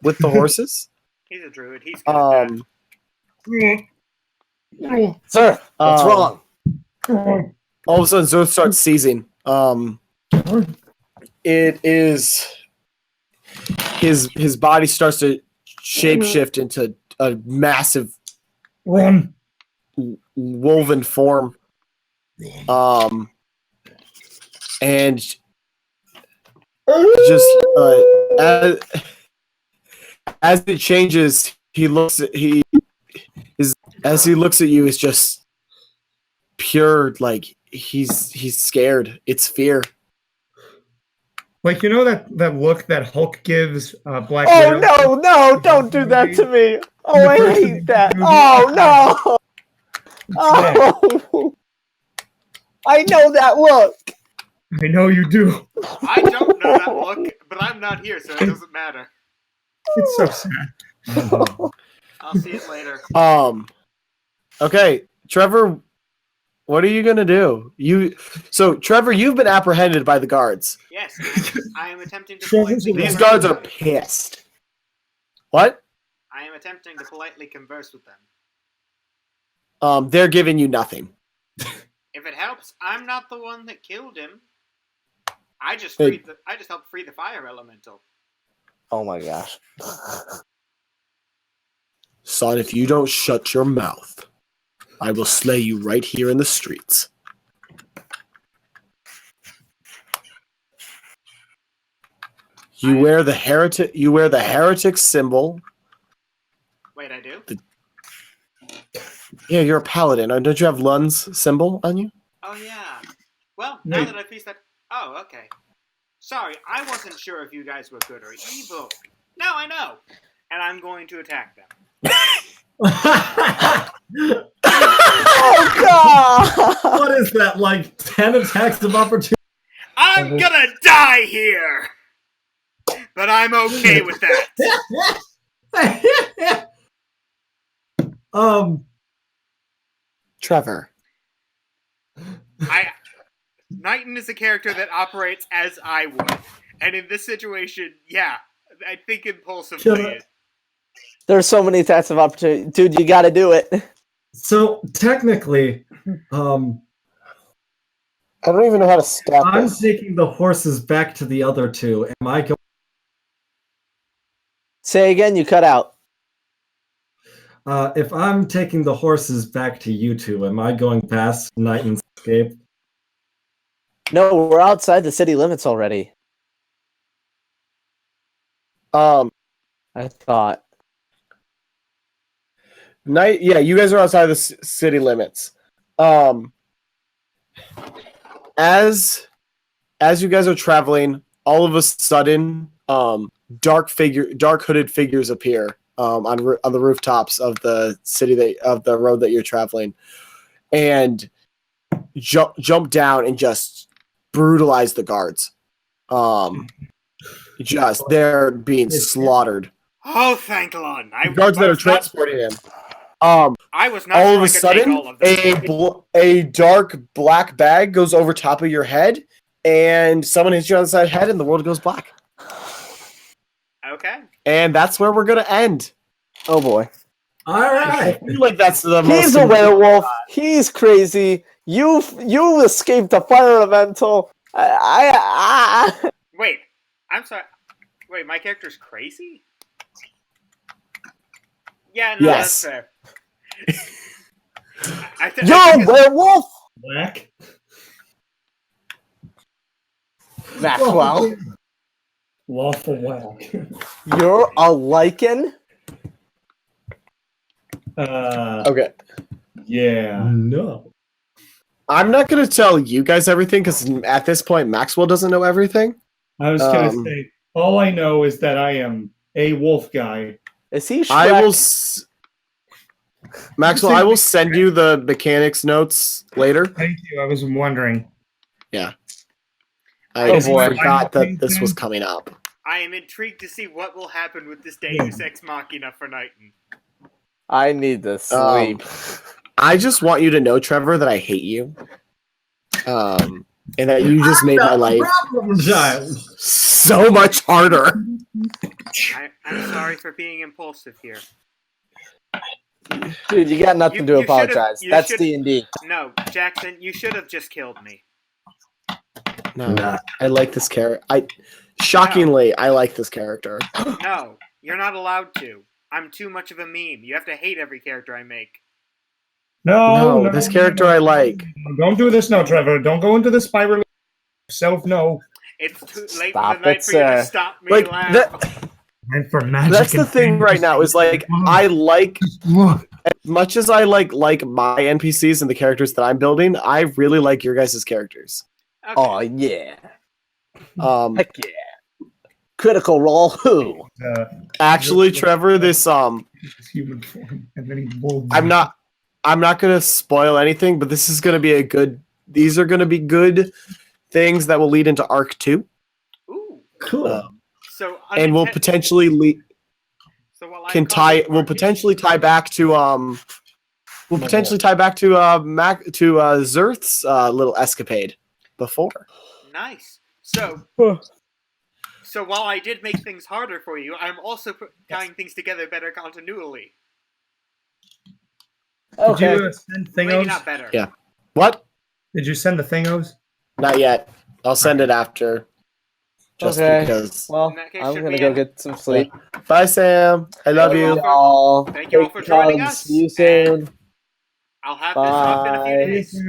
With the horses. He's a druid. He's good at that. Sir, what's wrong? All of a sudden, Zerth starts seizing. It is his body starts to shapeshift into a massive Run. woven form. And just as it changes, he looks at you, it's just pure, like he's scared. It's fear. Like, you know that look that Hulk gives Black Oh Widow? no, don't do that to me. Oh, I hate that. Oh no. Oh, I know that look. I know you do. I don't know that look, but I'm not here, so it doesn't matter. It's so sad. I'll see it later. Okay, Trevor, what are you gonna do? Trevor, you've been apprehended by the guards. Yes, I am attempting to Trevor's politely These converse guards with are them. pissed. What? I am attempting to politely converse with them. They're giving you nothing. If it helps, I'm not the one that killed him. I just Hey. helped free the fire elemental. Oh my gosh. Son, if you don't shut your mouth, I will slay you right here in the streets. You wear the heretic symbol. Wait, I do? Yeah, you're a paladin. Don't you have Lund's symbol on you? Oh, yeah. Well, now Wait. that I pieced that... Oh, okay. Sorry, I wasn't sure if you guys were good or evil. Now I know. And I'm going to attack them. Oh god. What is that, like 10 attacks of opportunity? I'm gonna die here! But I'm okay with that. Trevor. Knighton is a character that operates as I would. And in this situation, yeah, I think impulsively. There's so many attacks of opportunity. Dude, you gotta do it. So technically, I don't even know how to stop I'm this. taking the horses back to the other two. Am I going? Say again, you cut out. If I'm taking the horses back to you two, am I going past Knighton's escape? No, we're outside the city limits already. I thought. Yeah, you guys are outside the city limits. As you guys are traveling, all of a sudden, dark hooded figures appear on the rooftops of the city of the road that you're traveling, and jump down and just brutalize the guards. They're being slaughtered. Oh, thank Lon. The guards that are transporting him. I was not All sure of I a could take sudden, all of them. a dark black bag goes over top of your head, and someone hits you on the side of the head, and the world goes black. Okay. And that's where we're gonna end. Oh boy. All right. I feel like that's the most. He's a werewolf. He's crazy. You escaped the fire elemental. Wait, I'm sorry. Wait, my character's crazy? Yeah, no, Yes. that's fair. You're a werewolf, Black. Maxwell. Lawful whack. You're a lichen. Okay. Yeah. No. I'm not gonna tell you guys everything because at this point Maxwell doesn't know everything. I was gonna say, all I know is that I am a wolf guy. Is he Shrek? I will. Maxwell, I will send you the mechanics notes later. Thank you. I was wondering. I boy. forgot that this was coming up. I am intrigued to see what will happen with this Deus Ex Machina for Knighton. I need to sleep. I just want you to know, Trevor, that I hate you. And that you just made my life so much harder. I'm sorry for being impulsive here. Dude, you got nothing You- to you should've- apologize. you That's should- D&D. No, Jackson, you should have just killed me. No, Nah. I like this character. Shockingly, I like this character. No, you're not allowed to. I'm too much of a meme. You have to hate every character I make. No, This character I like. Don't do this now, Trevor. Don't go into the spiral. Self, no. It's too late Stop in the night it, for you to sir. stop me Like laugh. And for magic. that's the and thing right now is like I like Look. as much as I like my NPCs and the characters that I'm building. I really like your guys' characters. Okay. Oh yeah. Heck yeah. Critical Role who? actually, Trevor, this His human form, and then he wolves. I'm not gonna spoil anything, but this is gonna be a good. These are gonna be good things that will lead into Arc 2. Ooh. Cool. So And will potentially So while will potentially tie back to Zerth's little escapade before. Nice. So while I did make things harder for you, I'm also tying things together better continually. Did Okay. you send Maybe thingos? not better. Yeah. What? Did you send the thingos? Not yet. I'll send it after. Just Okay. because. Well, In that case, I'm should gonna we go end? get some sleep. Bye, Sam. I love Thank you you. all Y'all. Thank you all for joining Hugs. us, See you soon. I'll have this up in a few Bye. days.